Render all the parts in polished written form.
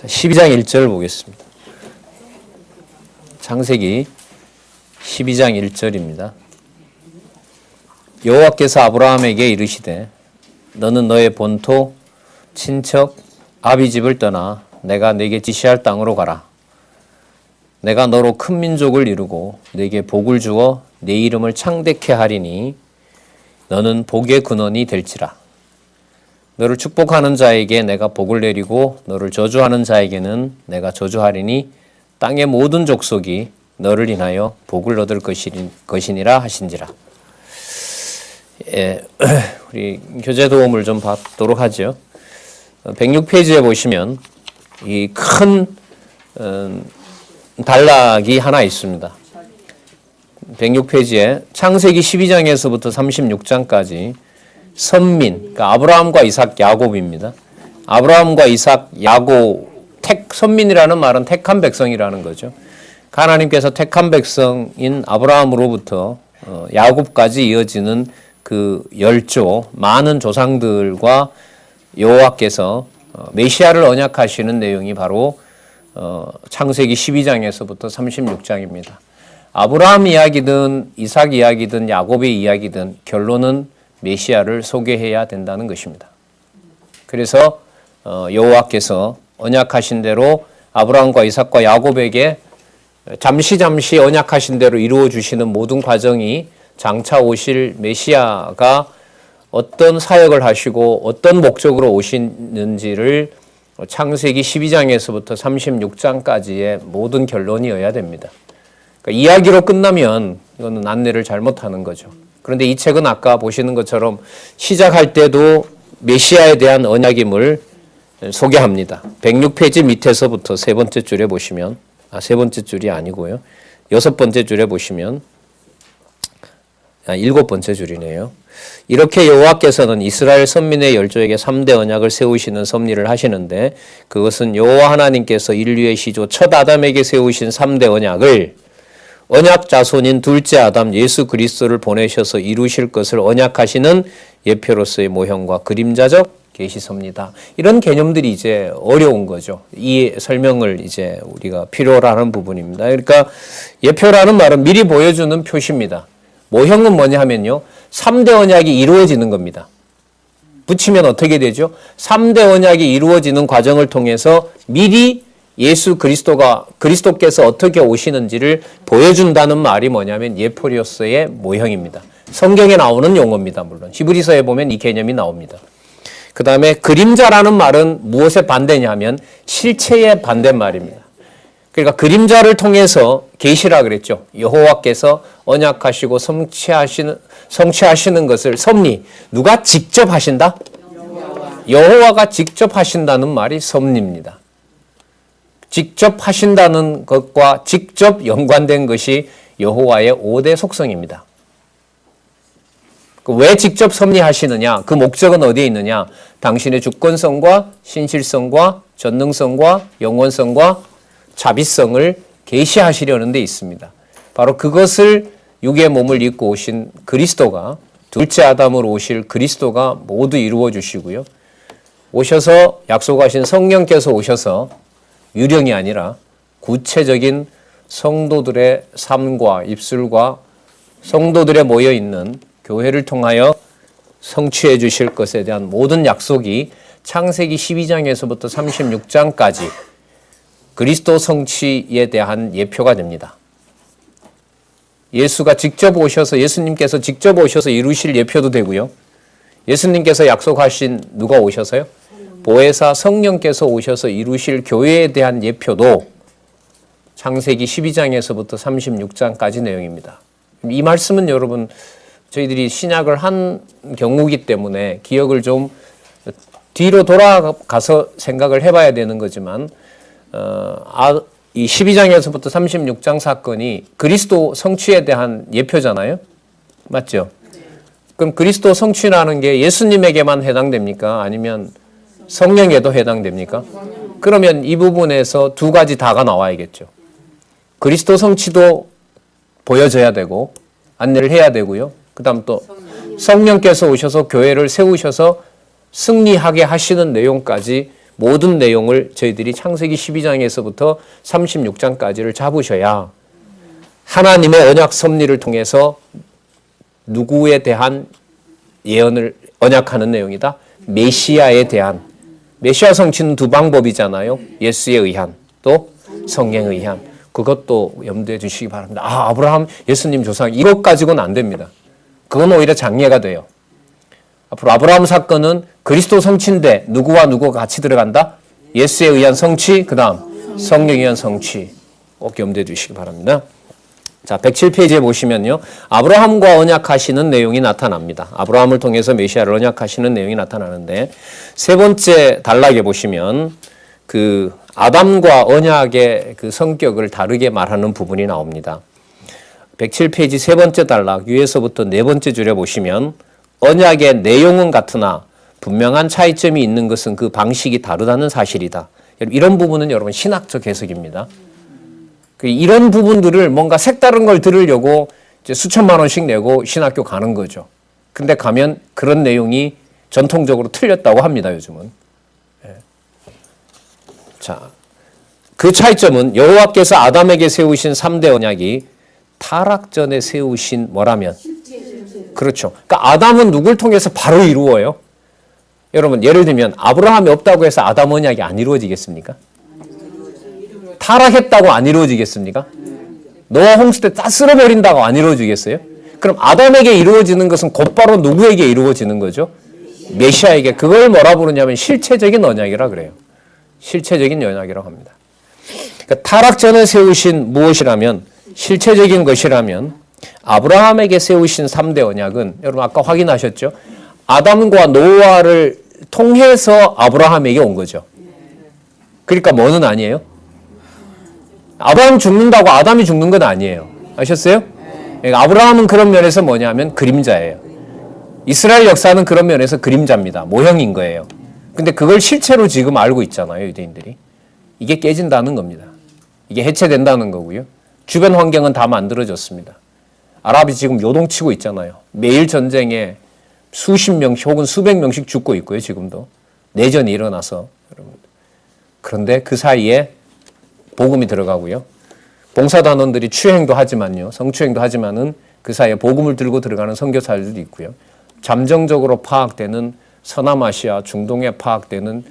12장 1절 보겠습니다. 창세기 12장 1절입니다. 여호와께서 아브라함에게 이르시되 너는 너의 본토, 친척, 아비 집을 떠나 내가 네게 지시할 땅으로 가라. 내가 너로 큰 민족을 이루고 네게 복을 주어 네 이름을 창대케 하리니 너는 복의 근원이 될지라. 너를 축복하는 자에게 내가 복을 내리고 너를 저주하는 자에게는 내가 저주하리니 땅의 모든 족속이 너를 인하여 복을 얻을 것이니라 하신지라. 우리 교재 도움을 좀 받도록 하죠. 106페이지에 보시면 이 큰 단락이 하나 있습니다. 106페이지에 창세기 12장에서부터 36장까지 선민, 그러니까 아브라함과 이삭, 야곱입니다. 아브라함과 이삭, 야곱, 선민이라는 말은 택한 백성이라는 거죠. 하나님께서 택한 백성인 아브라함으로부터 야곱까지 이어지는 그 열조, 많은 조상들과 여호와께서 메시아를 언약하시는 내용이 바로 창세기 12장에서부터 36장입니다. 아브라함 이야기든 이삭 이야기든 야곱의 이야기든 결론은 메시아를 소개해야 된다는 것입니다. 그래서 여호와께서 언약하신 대로 아브라함과 이삭과 야곱에게 잠시 언약하신 대로 이루어 주시는 모든 과정이 장차 오실 메시아가 어떤 사역을 하시고 어떤 목적으로 오시는지를 창세기 12장에서부터 36장까지의 모든 결론이어야 됩니다. 그러니까 이야기로 끝나면 이거는 안내를 잘못하는 거죠. 그런데 이 책은 아까 보시는 것처럼 시작할 때도 메시아에 대한 언약임을 소개합니다. 106페이지 밑에서부터 세 번째 줄에 보시면, 세 번째 줄이 아니고요. 여섯 번째 줄에 보시면, 일곱 번째 줄이네요. 이렇게 여호와께서는 이스라엘 선민의 열조에게 3대 언약을 세우시는 섭리를 하시는데 그것은 여호와 하나님께서 인류의 시조 첫 아담에게 세우신 3대 언약을 언약 자손인 둘째 아담 예수 그리스도를 보내셔서 이루실 것을 언약하시는 예표로서의 모형과 그림자적 계시섭니다. 이런 개념들이 이제 어려운 거죠. 이 설명을 이제 우리가 필요로 하는 부분입니다. 그러니까 예표라는 말은 미리 보여주는 표시입니다. 모형은 뭐냐 하면요. 3대 언약이 이루어지는 겁니다. 붙이면 어떻게 되죠? 3대 언약이 이루어지는 과정을 통해서 미리 예수 그리스도께서 어떻게 오시는지를 보여준다는 말이 뭐냐면 예표로서의 모형입니다. 성경에 나오는 용어입니다. 물론 히브리서에 보면 이 개념이 나옵니다. 그 다음에 그림자라는 말은 무엇에 반대냐면 실체의 반대말입니다. 그러니까 그림자를 통해서 계시라 그랬죠. 여호와께서 언약하시고 성취하시는 것을 섭리. 누가 직접 하신다? 여호와가 직접 하신다는 말이 섭리입니다. 직접 하신다는 것과 직접 연관된 것이 여호와의 5대 속성입니다. 왜 직접 섭리하시느냐? 그 목적은 어디에 있느냐? 당신의 주권성과 신실성과 전능성과 영원성과 자비성을 계시하시려는 데 있습니다. 바로 그것을 육의 몸을 입고 오신 그리스도가 둘째 아담으로 오실 그리스도가 모두 이루어 주시고요. 오셔서 약속하신 성령께서 오셔서 유령이 아니라 구체적인 성도들의 삶과 입술과 성도들의 모여있는 교회를 통하여 성취해 주실 것에 대한 모든 약속이 창세기 12장에서부터 36장까지 그리스도 성취에 대한 예표가 됩니다. 예수님께서 직접 오셔서 이루실 예표도 되고요. 예수님께서 약속하신 누가 오셔서요? 보혜사 성령께서 오셔서 이루실 교회에 대한 예표도 창세기 12장에서부터 36장까지 내용입니다. 이 말씀은 여러분 저희들이 신약을 한 경우이기 때문에 기억을 좀 뒤로 돌아가서 생각을 해봐야 되는 거지만 이 12장에서부터 36장 사건이 그리스도 성취에 대한 예표잖아요. 맞죠? 그럼 그리스도 성취라는 게 예수님에게만 해당됩니까? 아니면 성령에도 해당됩니까? 그러면 이 부분에서 두 가지 다가 나와야겠죠. 그리스도 성취도 보여져야 되고 안내를 해야 되고요. 그 다음 또 성령께서 오셔서 교회를 세우셔서 승리하게 하시는 내용까지 모든 내용을 저희들이 창세기 12장에서부터 36장까지를 잡으셔야 하나님의 언약 섭리를 통해서 누구에 대한 예언을 언약하는 내용이다. 메시아에 대한. 메시아 성취는 두 방법이잖아요. 예수에 의한 또 성령에 의한. 그것도 염두에 두시기 바랍니다. 아브라함 예수님 조상 이것 가지고는 안 됩니다. 그건 오히려 장애가 돼요. 앞으로 아브라함 사건은 그리스도 성취인데 누구와 누구가 같이 들어간다? 예수에 의한 성취, 그 다음 성령에 의한 성취. 꼭 염두에 두시기 바랍니다. 자, 107페이지에 보시면요. 아브라함과 언약하시는 내용이 나타납니다. 아브라함을 통해서 메시아를 언약하시는 내용이 나타나는데 세 번째 단락에 보시면 그 아담과 언약의 그 성격을 다르게 말하는 부분이 나옵니다. 107페이지 세 번째 단락 위에서부터 네 번째 줄에 보시면 언약의 내용은 같으나 분명한 차이점이 있는 것은 그 방식이 다르다는 사실이다. 이런 부분은 여러분 신학적 해석입니다. 이런 부분들을 뭔가 색다른 걸 들으려고 이제 수천만 원씩 내고 신학교 가는 거죠. 근데 가면 그런 내용이 전통적으로 틀렸다고 합니다, 요즘은. 자, 그 차이점은 여호와께서 아담에게 세우신 3대 언약이 타락 전에 세우신 뭐라면? 그렇죠. 그러니까 아담은 누굴 통해서 바로 이루어요? 여러분, 예를 들면 아브라함이 없다고 해서 아담 언약이 안 이루어지겠습니까? 타락했다고 안 이루어지겠습니까? 노아 홍수 때 다 쓸어버린다고 안 이루어지겠어요? 그럼 아담에게 이루어지는 것은 곧바로 누구에게 이루어지는 거죠? 메시아에게. 그걸 뭐라 부르냐면 실체적인 언약이라 그래요. 실체적인 언약이라고 합니다. 그러니까 타락 전에 세우신 무엇이라면, 실체적인 것이라면 아브라함에게 세우신 3대 언약은 여러분 아까 확인하셨죠? 아담과 노아를 통해서 아브라함에게 온 거죠. 그러니까 뭐는 아니에요? 아브라함 죽는다고 아담이 죽는 건 아니에요. 아셨어요? 그러니까 아브라함은 그런 면에서 뭐냐면 그림자예요. 이스라엘 역사는 그런 면에서 그림자입니다. 모형인 거예요. 근데 그걸 실체로 지금 알고 있잖아요, 유대인들이. 이게 깨진다는 겁니다. 이게 해체된다는 거고요. 주변 환경은 다 만들어졌습니다. 아랍이 지금 요동치고 있잖아요. 매일 전쟁에 수십 명씩 혹은 수백 명씩 죽고 있고요, 지금도. 내전이 일어나서. 여러분. 그런데 그 사이에 복음이 들어가고요. 봉사단원들이 추행도 하지만요. 성추행도 하지만은 그 사이에 복음을 들고 들어가는 선교사들도 있고요. 잠정적으로 파악되는 서남아시아, 중동에 파악되는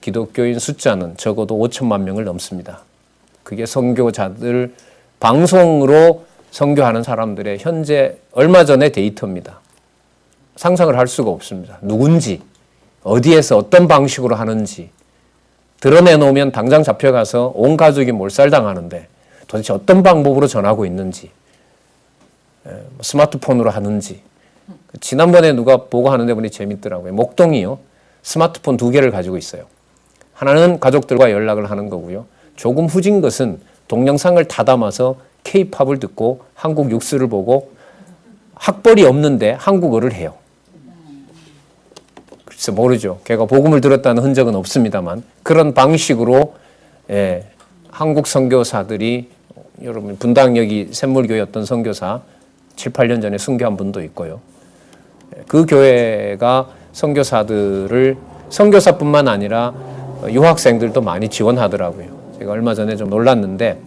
기독교인 숫자는 적어도 5천만 명을 넘습니다. 그게 선교자들 방송으로 선교하는 사람들의 현재 얼마 전의 데이터입니다. 상상을 할 수가 없습니다. 누군지, 어디에서 어떤 방식으로 하는지 드러내놓으면 당장 잡혀가서 온 가족이 몰살당하는데 도대체 어떤 방법으로 전하고 있는지, 스마트폰으로 하는지. 지난번에 누가 보고 하는데 보니 재밌더라고요. 목동이요. 스마트폰 2개를 가지고 있어요. 하나는 가족들과 연락을 하는 거고요. 조금 후진 것은 동영상을 다 담아서 K-팝을 듣고 한국 뉴스를 보고 학벌이 없는데 한국어를 해요. 글쎄 모르죠. 걔가 복음을 들었다는 흔적은 없습니다만 그런 방식으로 한국 선교사들이 여러분 분당역이 샘물교회였던 선교사 7, 8년 전에 순교한 분도 있고요. 그 교회가 선교사들을 선교사뿐만 아니라 유학생들도 많이 지원하더라고요. 제가 얼마 전에 좀 놀랐는데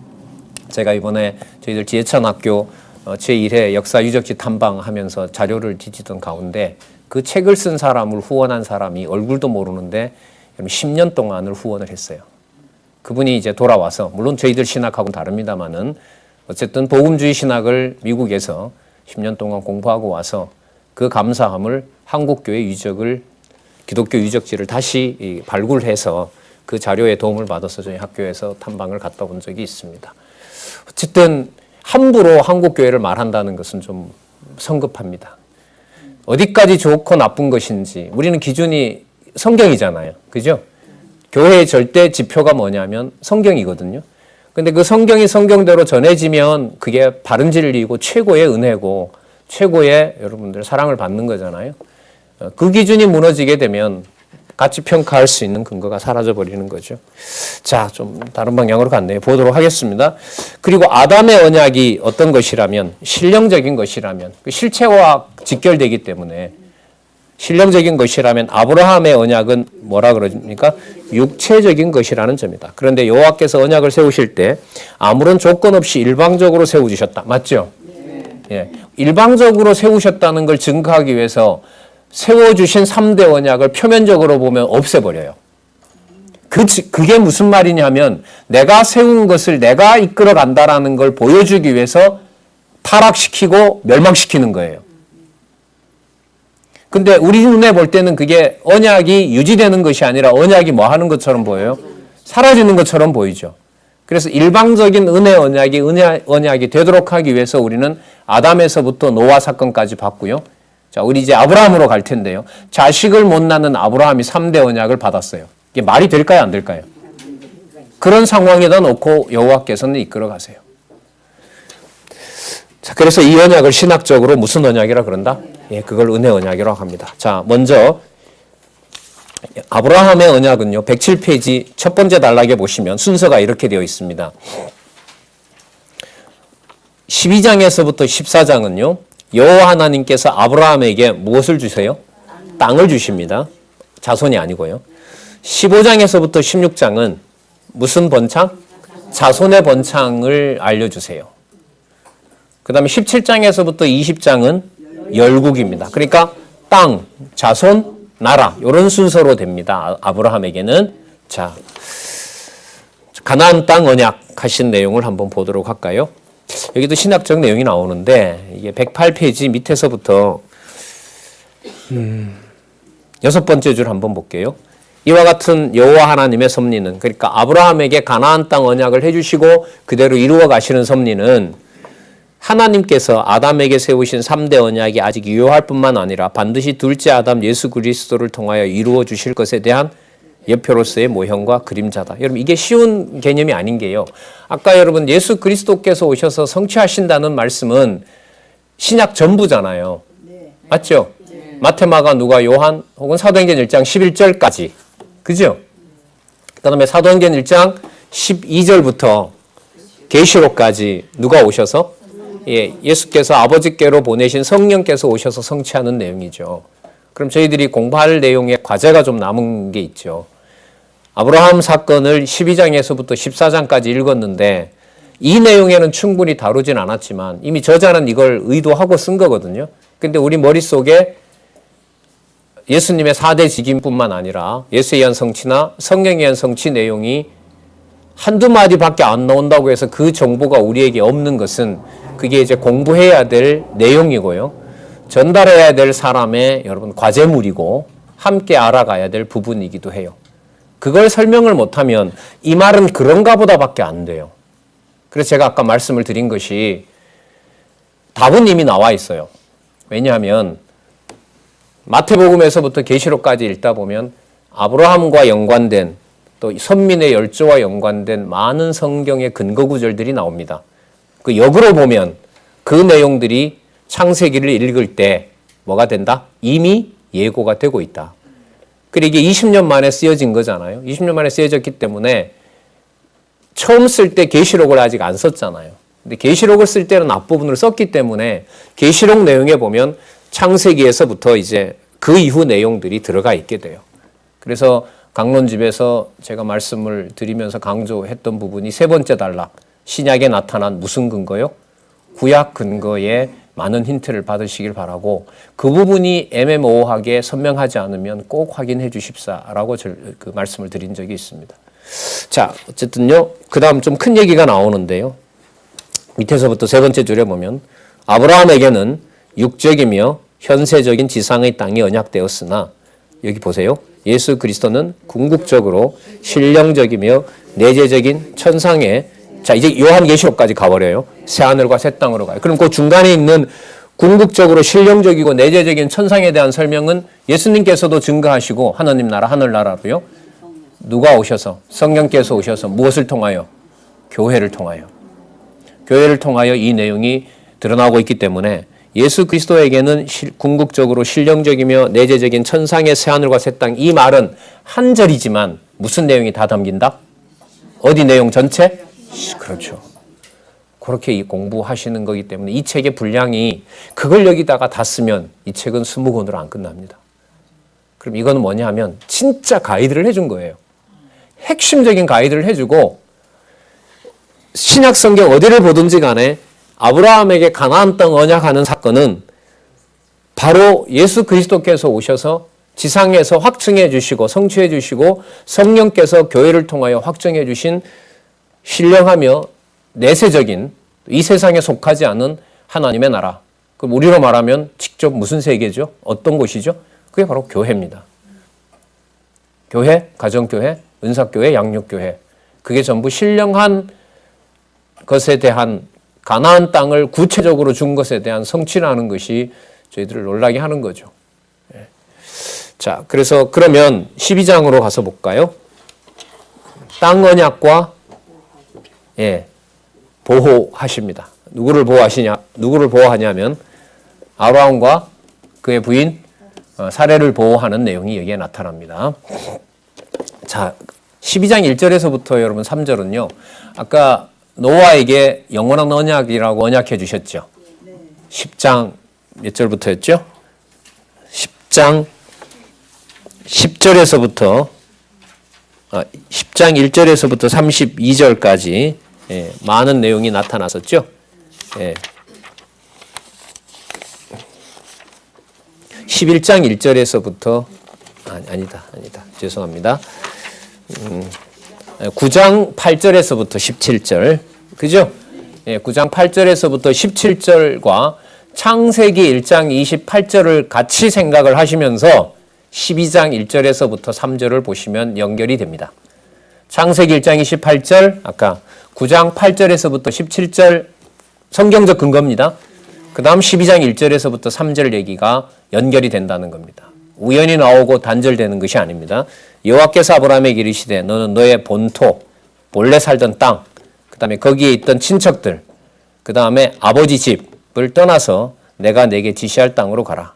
제가 이번에 저희들 지혜찬학교 제1회 역사 유적지 탐방하면서 자료를 뒤지던 가운데 그 책을 쓴 사람을 후원한 사람이 얼굴도 모르는데 10년 동안을 후원을 했어요. 그분이 이제 돌아와서 물론 저희들 신학하고는 다릅니다만은 어쨌든 복음주의 신학을 미국에서 10년 동안 공부하고 와서 그 감사함을 한국교회 유적을 기독교 유적지를 다시 발굴해서 그 자료에 도움을 받아서 저희 학교에서 탐방을 갔다 온 적이 있습니다. 어쨌든 함부로 한국교회를 말한다는 것은 좀 성급합니다. 어디까지 좋고 나쁜 것인지 우리는 기준이 성경이잖아요. 그죠? 교회의 절대 지표가 뭐냐면 성경이거든요. 근데 그 성경이 성경대로 전해지면 그게 바른 진리이고 최고의 은혜고 최고의 여러분들 사랑을 받는 거잖아요. 그 기준이 무너지게 되면 가치 평가할 수 있는 근거가 사라져 버리는 거죠. 자, 좀 다른 방향으로 갔네요. 보도록 하겠습니다. 그리고 아담의 언약이 어떤 것이라면 신령적인 것이라면 그 실체와 직결되기 때문에 신령적인 것이라면 아브라함의 언약은 뭐라 그러십니까? 육체적인 것이라는 점이다. 그런데 여호와께서 언약을 세우실 때 아무런 조건 없이 일방적으로 세워주셨다. 맞죠? 예. 일방적으로 세우셨다는 걸 증거하기 위해서 세워주신 3대 언약을 표면적으로 보면 없애버려요. 그게 무슨 말이냐면 내가 세운 것을 내가 이끌어 간다라는 걸 보여주기 위해서 타락시키고 멸망시키는 거예요. 근데 우리 눈에 볼 때는 그게 언약이 유지되는 것이 아니라 언약이 뭐 하는 것처럼 보여요? 사라지는 것처럼 보이죠. 그래서 일방적인 은혜 언약이 되도록 하기 위해서 우리는 아담에서부터 노아 사건까지 봤고요. 자, 우리 이제 아브라함으로 갈 텐데요. 자식을 못 낳는 아브라함이 3대 언약을 받았어요. 이게 말이 될까요? 안 될까요? 그런 상황에다 놓고 여호와께서는 이끌어 가세요. 자, 그래서 이 언약을 신학적으로 무슨 언약이라 그런다? 예, 그걸 은혜 언약이라고 합니다. 자, 먼저 아브라함의 언약은요. 107페이지 첫 번째 단락에 보시면 순서가 이렇게 되어 있습니다. 12장에서부터 14장은요. 여호와 하나님께서 아브라함에게 무엇을 주세요? 땅을 주십니다. 자손이 아니고요. 15장에서부터 16장은 무슨 번창? 자손의 번창을 알려주세요. 그 다음에 17장에서부터 20장은 열국입니다. 그러니까 땅, 자손, 나라 이런 순서로 됩니다. 아브라함에게는. 자, 가나안 땅 언약 하신 내용을 한번 보도록 할까요? 여기도 신학적 내용이 나오는데 이게 108페이지 밑에서부터 6번째 줄 한번 볼게요. 이와 같은 여호와 하나님의 섭리는, 그러니까 아브라함에게 가나안 땅 언약을 해주시고 그대로 이루어 가시는 섭리는 하나님께서 아담에게 세우신 3대 언약이 아직 유효할 뿐만 아니라 반드시 둘째 아담 예수 그리스도를 통하여 이루어 주실 것에 대한 예표로서의 모형과 그림자다. 여러분, 이게 쉬운 개념이 아닌 게요. 아까 여러분 예수 그리스도께서 오셔서 성취하신다는 말씀은 신약 전부잖아요. 맞죠? 마태, 마가, 누가, 요한 혹은 사도행전 1장 11절까지. 그죠? 그 다음에 사도행전 1장 12절부터 계시록까지 누가 오셔서? 예, 예수께서 아버지께로 보내신 성령께서 오셔서 성취하는 내용이죠. 그럼 저희들이 공부할 내용에 과제가 좀 남은 게 있죠. 아브라함 사건을 12장에서부터 14장까지 읽었는데 이 내용에는 충분히 다루진 않았지만 이미 저자는 이걸 의도하고 쓴 거거든요. 근데 우리 머릿속에 예수님의 4대 직임뿐만 아니라 예수에 의한 성취나 성령에 의한 성취 내용이 한두 마디밖에 안 나온다고 해서 그 정보가 우리에게 없는 것은 그게 이제 공부해야 될 내용이고요. 전달해야 될 사람의 여러분 과제물이고 함께 알아가야 될 부분이기도 해요. 그걸 설명을 못하면 이 말은 그런가 보다밖에 안 돼요. 그래서 제가 아까 말씀을 드린 것이 답은 이미 나와 있어요. 왜냐하면 마태복음에서부터 계시록까지 읽다 보면 아브라함과 연관된 또 선민의 열조와 연관된 많은 성경의 근거 구절들이 나옵니다. 그 역으로 보면 그 내용들이 창세기를 읽을 때 뭐가 된다? 이미 예고가 되고 있다. 그리고 이게 20년 만에 쓰여진 거잖아요. 20년 만에 쓰여졌기 때문에 처음 쓸 때 계시록을 아직 안 썼잖아요. 근데 계시록을 쓸 때는 앞부분을 썼기 때문에 계시록 내용에 보면 창세기에서부터 이제 그 이후 내용들이 들어가 있게 돼요. 그래서 강론집에서 제가 말씀을 드리면서 강조했던 부분이 세 번째 단락, 신약에 나타난 무슨 근거요? 구약 근거에 많은 힌트를 받으시길 바라고 그 부분이 애매모호하게 선명하지 않으면 꼭 확인해 주십사라고 그 말씀을 드린 적이 있습니다. 자, 어쨌든요. 그 다음 좀 큰 얘기가 나오는데요. 밑에서부터 세 번째 줄에 보면 아브라함에게는 육적이며 현세적인 지상의 땅이 언약되었으나 여기 보세요. 예수 그리스도는 궁극적으로 신령적이며 내재적인 천상의, 자 이제 요한계시록까지 가버려요. 새하늘과 새 땅으로 가요. 그럼 그 중간에 있는 궁극적으로 신령적이고 내재적인 천상에 대한 설명은 예수님께서도 증거하시고 하나님 나라 하늘나라로요. 누가 오셔서? 성령께서 오셔서 무엇을 통하여? 교회를 통하여. 교회를 통하여 이 내용이 드러나고 있기 때문에 예수 그리스도에게는 궁극적으로 신령적이며 내재적인 천상의 새하늘과 새 땅, 이 말은 한 절이지만 무슨 내용이 다 담긴다? 어디 내용 전체? 그렇죠. 그렇게 공부하시는 거기 때문에 이 책의 분량이 그걸 여기다가 다 쓰면 이 책은 20권으로 안 끝납니다. 그럼 이거는 뭐냐 하면 진짜 가이드를 해준 거예요. 핵심적인 가이드를 해주고 신약 성경 어디를 보든지 간에 아브라함에게 가나안 땅 언약하는 사건은 바로 예수 그리스도께서 오셔서 지상에서 확증해 주시고 성취해 주시고 성령께서 교회를 통하여 확정해 주신 신령하며 내세적인 이 세상에 속하지 않은 하나님의 나라. 그럼 우리로 말하면 직접 무슨 세계죠? 어떤 곳이죠? 그게 바로 교회입니다. 교회, 가정교회, 은사교회, 양육교회. 그게 전부 신령한 것에 대한 가나안 땅을 구체적으로 준 것에 대한 성취라는 것이 저희들을 놀라게 하는 거죠. 자, 그래서 그러면 12장으로 가서 볼까요? 땅 언약과 보호하십니다. 누구를 보호하냐면 아브라함과 그의 부인 사레를 보호하는 내용이 여기에 나타납니다. 자, 12장 1절에서부터 여러분 3절은요. 아까 노아에게 영원한 언약이라고 언약해 주셨죠. 10장 몇 절부터였죠? 10장 10절에서부터 10장 1절에서부터 32절까지 많은 내용이 나타났었죠. 11장 1절에서부터 아니다. 죄송합니다. 9장 8절에서부터 17절. 그죠? 9장 8절에서부터 17절과 창세기 1장 28절을 같이 생각을 하시면서 12장 1절에서부터 3절을 보시면 연결이 됩니다. 창세기 1장 28절, 아까 9장 8절에서부터 17절 성경적 근거입니다. 그 다음 12장 1절에서부터 3절 얘기가 연결이 된다는 겁니다. 우연히 나오고 단절되는 것이 아닙니다. 여호와께서 아브라함에게 이르시되 너는 너의 본토, 본래 살던 땅, 그 다음에 거기에 있던 친척들, 그 다음에 아버지 집을 떠나서 내가 내게 지시할 땅으로 가라.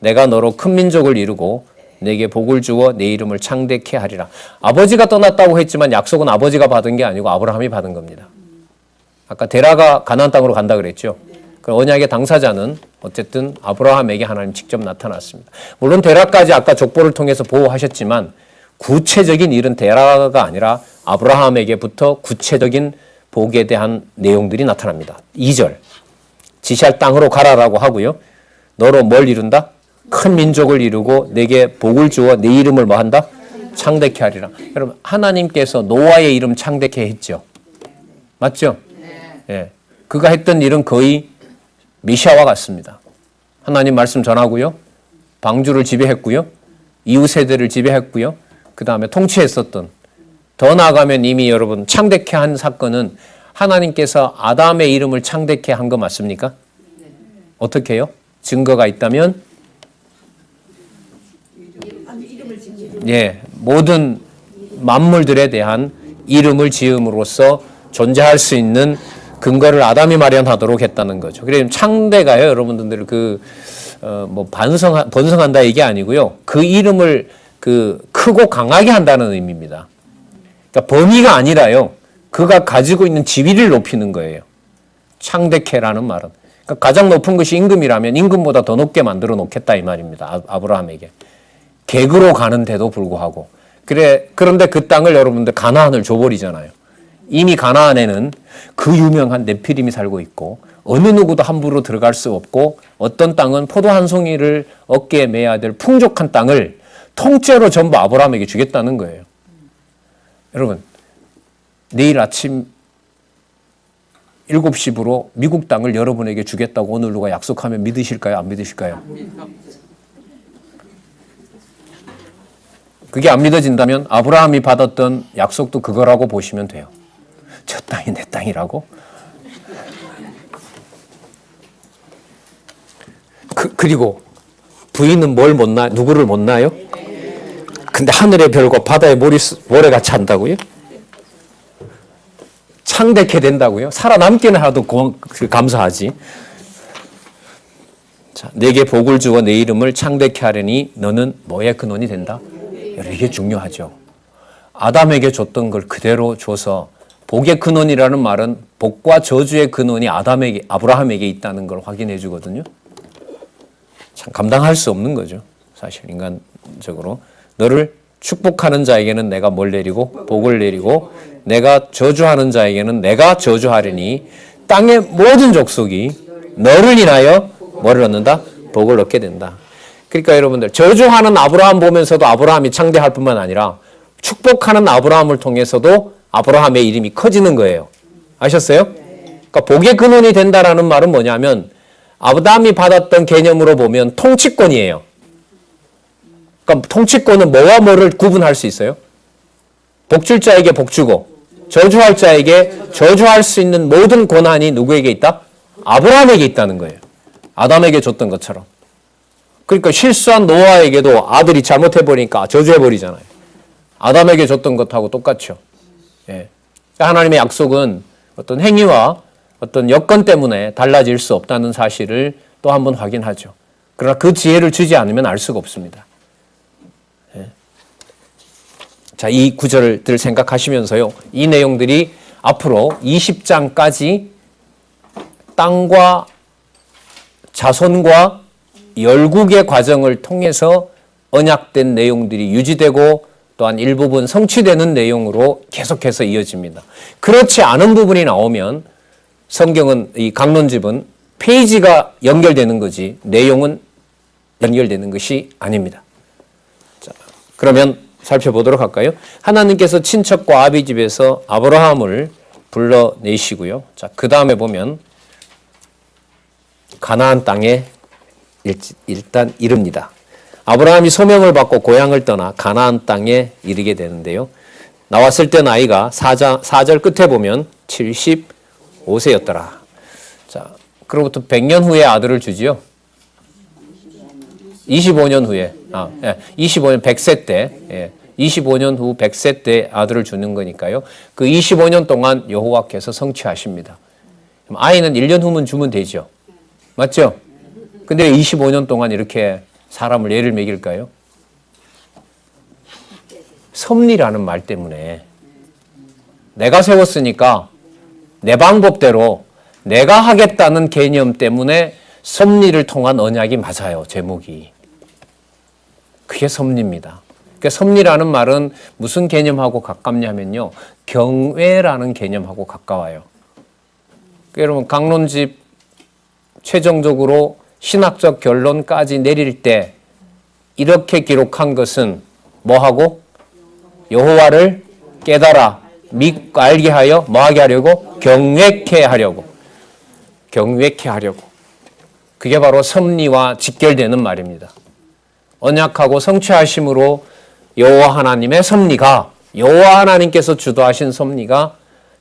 내가 너로 큰 민족을 이루고 내게 복을 주어 내 이름을 창대케 하리라. 아버지가 떠났다고 했지만 약속은 아버지가 받은 게 아니고 아브라함이 받은 겁니다. 아까 데라가 가나안 땅으로 간다 그랬죠. 그 언약의 당사자는 어쨌든 아브라함에게 하나님 직접 나타났습니다. 물론 데라까지 아까 족보를 통해서 보호하셨지만 구체적인 일은 데라가 아니라 아브라함에게부터 구체적인 복에 대한 내용들이 나타납니다. 2절 지시할 땅으로 가라라고 하고요. 너로 뭘 이룬다? 큰 민족을 이루고 내게 복을 주어 내 이름을 뭐 한다? 창대케 하리라. 여러분 하나님께서 노아의 이름 창대케 했죠. 맞죠? 예. 그가 했던 일은 거의 메시아와 같습니다. 하나님 말씀 전하고요. 방주를 지배했고요. 이웃 세대를 지배했고요. 그 다음에 통치했었던, 더 나아가면 이미 여러분 창대케 한 사건은 하나님께서 아담의 이름을 창대케 한 거 맞습니까? 어떻게 해요? 증거가 있다면 모든 만물들에 대한 이름을 지음으로써 존재할 수 있는 근거를 아담이 마련하도록 했다는 거죠. 그래서 창대가요, 여러분들 번성한다 이게 아니고요. 그 이름을 크고 강하게 한다는 의미입니다. 그러니까 범위가 아니라요. 그가 가지고 있는 지위를 높이는 거예요. 창대케라는 말은. 그러니까 가장 높은 것이 임금이라면 임금보다 더 높게 만들어 놓겠다 이 말입니다. 아브라함에게. 객으로 가는데도 불구하고. 그런데 그 땅을 여러분들 가나안을 줘버리잖아요. 이미 가나안에는 그 유명한 네피림이 살고 있고 어느 누구도 함부로 들어갈 수 없고 어떤 땅은 포도 한 송이를 어깨에 매야 될 풍족한 땅을 통째로 전부 아브라함에게 주겠다는 거예요. 여러분 내일 아침 7시부로 미국 땅을 여러분에게 주겠다고 오늘 누가 약속하면 믿으실까요? 안 믿으실까요? 그게 안 믿어진다면 아브라함이 받았던 약속도 그거라고 보시면 돼요. 저 땅이 내 땅이라고? 그리고 부인은 누구를 못 낳아요? 근데 하늘의 별과 바다의 모래같이 한다고요? 창대케 된다고요? 살아남기는 하도 감사하지. 자, 내게 복을 주어 내 이름을 창대케 하려니 너는 뭐의 근원이 된다? 이게 중요하죠. 아담에게 줬던 걸 그대로 줘서 복의 근원이라는 말은 복과 저주의 근원이 아브라함에게 있다는 걸 확인해 주거든요. 참 감당할 수 없는 거죠. 사실 인간적으로. 너를 축복하는 자에게는 내가 뭘 내리고 복을 내리고 내가 저주하는 자에게는 내가 저주하리니 땅의 모든 족속이 너를 인하여 뭐를 얻는다? 복을 얻게 된다. 그러니까 여러분들 저주하는 아브라함 보면서도 아브라함이 창대할 뿐만 아니라 축복하는 아브라함을 통해서도 아브라함의 이름이 커지는 거예요. 아셨어요? 그러니까 복의 근원이 된다라는 말은 뭐냐면 아브라함이 받았던 개념으로 보면 통치권이에요. 그러니까 통치권은 뭐와 뭐를 구분할 수 있어요? 복 줄 자에게 복 주고 저주할 자에게 저주할 수 있는 모든 권한이 누구에게 있다? 아브라함에게 있다는 거예요. 아담에게 줬던 것처럼. 그러니까 실수한 노아에게도 아들이 잘못해버리니까 저주해버리잖아요. 아담에게 줬던 것하고 똑같죠. 예. 하나님의 약속은 어떤 행위와 어떤 여건 때문에 달라질 수 없다는 사실을 또 한 번 확인하죠. 그러나 그 지혜를 주지 않으면 알 수가 없습니다. 예. 자, 이 구절들 생각하시면서요. 이 내용들이 앞으로 20장까지 땅과 자손과 열국의 과정을 통해서 언약된 내용들이 유지되고 또한 일부분 성취되는 내용으로 계속해서 이어집니다. 그렇지 않은 부분이 나오면 성경은 이 강론집은 페이지가 연결되는 거지 내용은 연결되는 것이 아닙니다. 자, 그러면 살펴보도록 할까요? 하나님께서 친척과 아비 집에서 아브라함을 불러내시고요. 자, 그 다음에 보면 가나안 땅에 일단 이릅니다. 아브라함이 소명을 받고 고향을 떠나 가나안 땅에 이르게 되는데요. 나왔을 때 나이가 4절 끝에 보면 75세였더라. 자, 그로부터 100년 후에 아들을 주지요. 25년 후에, 25년 100세 때, 25년 후 100세 때 아들을 주는 거니까요. 그 25년 동안 여호와께서 성취하십니다. 아이는 1년 후면 주면 되죠. 맞죠? 근데 25년 동안 이렇게 사람을 예를 먹일까요? 섭리라는 말 때문에 내가 세웠으니까 내 방법대로 내가 하겠다는 개념 때문에 섭리를 통한 언약이 맞아요. 제목이. 그게 섭리입니다. 그러니까 섭리라는 말은 무슨 개념하고 가깝냐면요. 경외라는 개념하고 가까워요. 그러니까 여러분 강론집 최종적으로 신학적 결론까지 내릴 때 이렇게 기록한 것은 뭐하고? 여호와를 깨달아 믿고 알게 하여 뭐하게 하려고? 경외케 하려고. 경외케 하려고. 그게 바로 섭리와 직결되는 말입니다. 언약하고 성취하심으로 여호와 하나님의 섭리가 여호와 하나님께서 주도하신 섭리가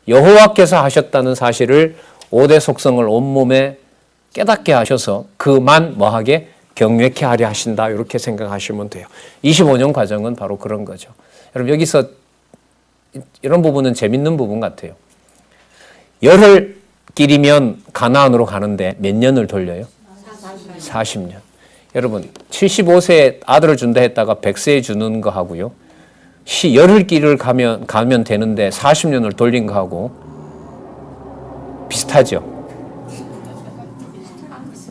여호와께서 하셨다는 사실을 5대 속성을 온몸에 깨닫게 하셔서 그만 뭐하게 경외케 하려 하신다. 이렇게 생각하시면 돼요. 25년 과정은 바로 그런 거죠. 여러분 여기서 이런 부분은 재밌는 부분 같아요. 열흘 길이면 가나안으로 가는데 몇 년을 돌려요? 40년. 여러분 75세에 아들을 준다 했다가 100세에 주는 거 하고요. 열흘 길을 가면 되는데 40년을 돌린 거 하고 비슷하죠.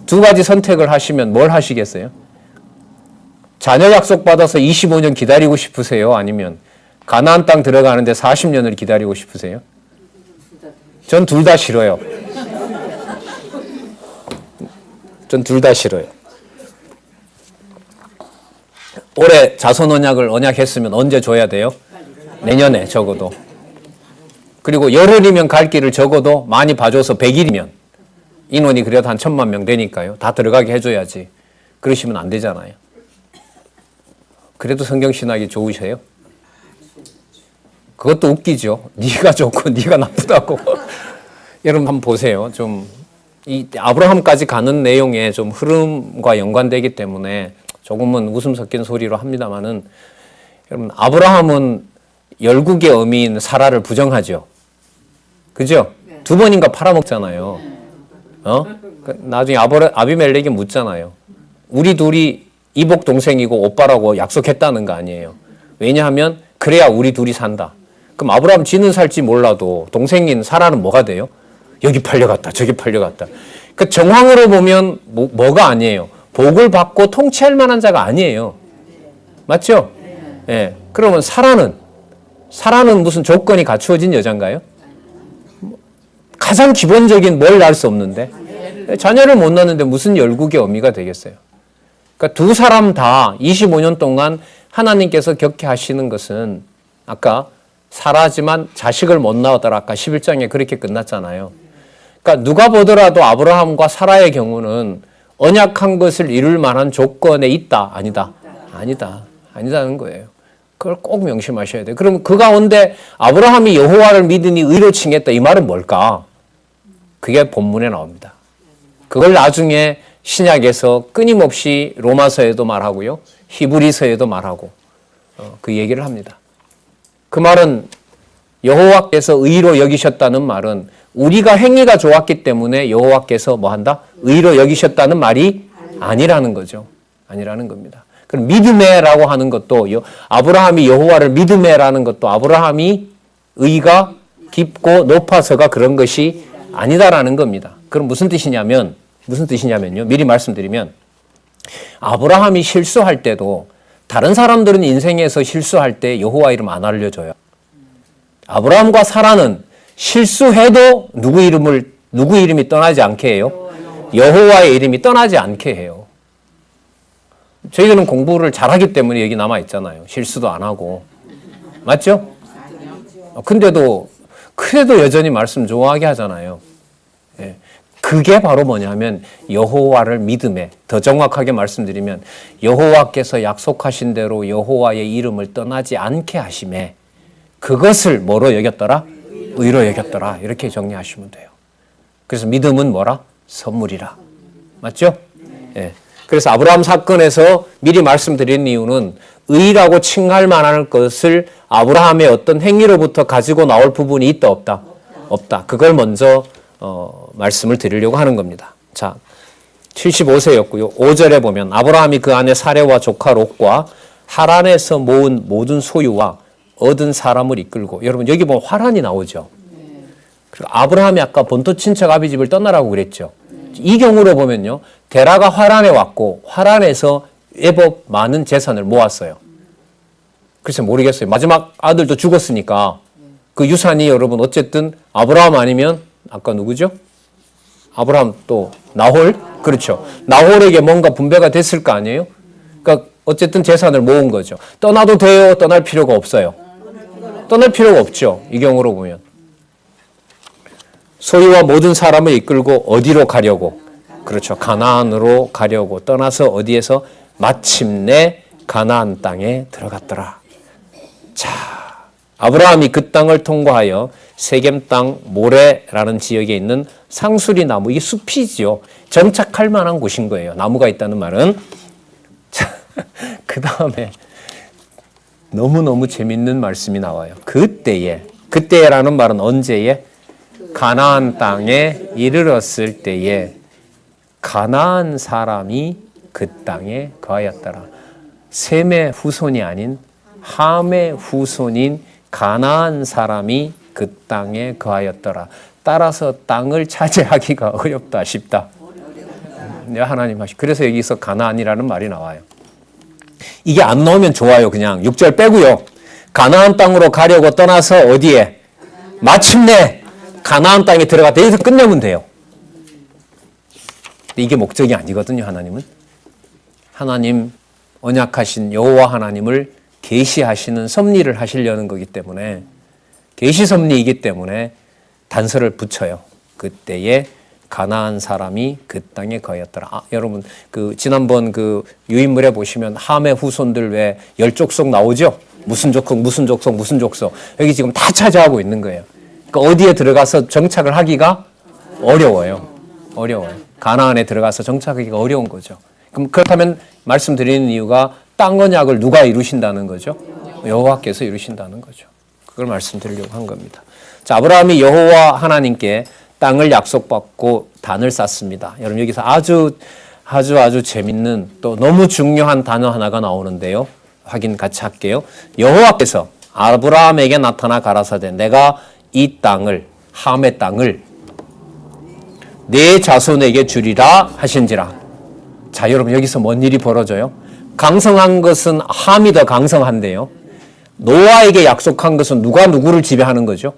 두 가지 선택을 하시면 뭘 하시겠어요? 자녀 약속 받아서 25년 기다리고 싶으세요? 아니면 가나안 땅 들어가는데 40년을 기다리고 싶으세요? 전 둘 다 싫어요. 전 둘 다 싫어요. 올해 자손 언약을 언약했으면 언제 줘야 돼요? 내년에 적어도. 그리고 열흘이면 갈 길을 적어도 많이 봐줘서 100일이면 인원이 그래도 한 1000만 명 되니까요. 다 들어가게 해줘야지. 그러시면 안 되잖아요. 그래도 성경신학이 좋으셔요? 그것도 웃기죠. 네가 좋고 네가 나쁘다고. 여러분 한번 보세요. 좀 이 아브라함까지 가는 내용에 좀 흐름과 연관되기 때문에 조금은 웃음 섞인 소리로 합니다만은 여러분 아브라함은 열국의 어미인 사라를 부정하죠. 그죠? 두 번인가 팔아먹잖아요. 나중에 아비멜렉이 묻잖아요. 우리 둘이 이복 동생이고 오빠라고 약속했다는 거 아니에요. 왜냐하면 그래야 우리 둘이 산다. 그럼 아브라함 지는 살지 몰라도 동생인 사라는 뭐가 돼요? 여기 팔려갔다 저기 팔려갔다. 그 정황으로 보면 뭐가 아니에요. 복을 받고 통치할 만한 자가 아니에요. 맞죠? 예. 그러면 사라는 무슨 조건이 갖추어진 여자인가요? 가장 기본적인 뭘 낳을 수 없는데? 자녀를 못 낳는데 무슨 열국의 어미가 되겠어요? 그러니까 두 사람 다 25년 동안 하나님께서 겪게 하시는 것은 아까 사라지만 자식을 못 낳았더라. 아까 11장에 그렇게 끝났잖아요. 그러니까 누가 보더라도 아브라함과 사라의 경우는 언약한 것을 이룰 만한 조건에 있다? 아니다? 아니다. 아니다는 거예요. 그걸 꼭 명심하셔야 돼요. 그럼 그 가운데 아브라함이 여호와를 믿으니 의로 칭했다. 이 말은 뭘까? 그게 본문에 나옵니다. 그걸 나중에 신약에서 끊임없이 로마서에도 말하고요. 히브리서에도 말하고 그 얘기를 합니다. 그 말은 여호와께서 의로 여기셨다는 말은 우리가 행위가 좋았기 때문에 여호와께서 뭐 한다? 의로 여기셨다는 말이 아니라는 거죠. 아니라는 겁니다. 그럼 믿음에라고 하는 것도 아브라함이 여호와를 믿음에라는 것도 아브라함이 의가 깊고 높아서가 그런 것이 아니다라는 겁니다. 그럼 무슨 뜻이냐면요. 미리 말씀드리면 아브라함이 실수할 때도 다른 사람들은 인생에서 실수할 때 여호와 이름 안 알려줘요. 아브라함과 사라는 실수해도 누구 이름이 떠나지 않게 해요? 여호와의 이름이 떠나지 않게 해요. 저희들은 공부를 잘하기 때문에 여기 남아 있잖아요. 실수도 안 하고. 맞죠? 그래도 여전히 말씀 좋아하게 하잖아요. 예. 그게 바로 뭐냐면 여호와를 믿음에, 더 정확하게 말씀드리면 여호와께서 약속하신 대로 여호와의 이름을 떠나지 않게 하심에 그것을 뭐로 여겼더라? 의로 여겼더라. 이렇게 정리하시면 돼요. 그래서 믿음은 뭐라? 선물이라. 맞죠? 예. 그래서 아브라함 사건에서 미리 말씀드린 이유는 의라고 칭할 만한 것을 아브라함의 어떤 행위로부터 가지고 나올 부분이 있다 없다? 없다. 그걸 먼저 말씀을 드리려고 하는 겁니다. 자, 75세였고요. 5절에 보면 아브라함이 그 안에 사레와 조카 롯과 하란에서 모은 모든 소유와 얻은 사람을 이끌고, 여러분 여기 보면 화란이 나오죠. 그리고 아브라함이 아까 본토 친척 아비 집을 떠나라고 그랬죠. 이 경우로 보면요. 데라가 화란에 왔고 화란에서 애법 많은 재산을 모았어요. 글쎄 모르겠어요. 마지막 아들도 죽었으니까 그 유산이 여러분 어쨌든 아브라함 아니면 아까 누구죠? 아브라함 또 나홀? 그렇죠. 나홀에게 뭔가 분배가 됐을 거 아니에요? 그러니까 어쨌든 재산을 모은 거죠. 떠나도 돼요? 떠날 필요가 없어요. 떠날 필요가 없죠. 이 경우로 보면. 소유와 모든 사람을 이끌고 어디로 가려고? 그렇죠. 가나안으로 가려고 떠나서 어디에서? 마침내 가나안 땅에 들어갔더라. 자, 아브라함이 그 땅을 통과하여 세겜 땅 모레라는 지역에 있는 상수리 나무, 이게 숲이지요. 정착할 만한 곳인 거예요. 나무가 있다는 말은. 자, 그 다음에 너무너무 재밌는 말씀이 나와요. 그때라는 말은 언제에? 가나안 땅에 이르렀을 때에 가나안 사람이 그 땅에 거하였더라. 셈의 후손이 아닌 함의 후손인 가나안 사람이 그 땅에 거하였더라. 따라서 땅을 차지하기가 어렵다 싶다. 하나님 하시. 그래서 여기서 가나안이라는 말이 나와요. 이게 안 나오면 좋아요. 그냥 6절 빼고요. 가나안 땅으로 가려고 떠나서 어디에? 마침내 가나안 땅에 들어갔다. 여기서 끝내면 돼요. 이게 목적이 아니거든요. 하나님 언약하신 여호와 하나님을 계시하시는 섭리를 하시려는 거기 때문에, 계시 섭리이기 때문에 단서를 붙여요. 그때에 가나안 사람이 그 땅에 거하였더라. 여러분 그 지난번 그 유인물에 보시면 함의 후손들 왜 10족속 나오죠? 무슨 족속 여기 지금 다 차지하고 있는 거예요. 그러니까 어디에 들어가서 정착을 하기가 어려워요. 가나안에 들어가서 정착하기가 어려운 거죠. 그럼 그렇다면 말씀드리는 이유가 땅 언약을 누가 이루신다는 거죠? 여호와께서 이루신다는 거죠. 그걸 말씀드리려고 한 겁니다. 자, 아브라함이 여호와 하나님께 땅을 약속받고 단을 쌓습니다. 여러분 여기서 아주 재밌는 또 너무 중요한 단어 하나가 나오는데요. 확인 같이 할게요. 여호와께서 아브라함에게 나타나 가라사대 내가 이 땅을, 함의 땅을 내 자손에게 주리라 하신지라. 자, 여러분 여기서 뭔 일이 벌어져요? 강성한 것은 함이 더 강성한데요. 노아에게 약속한 것은 누가 누구를 지배하는 거죠?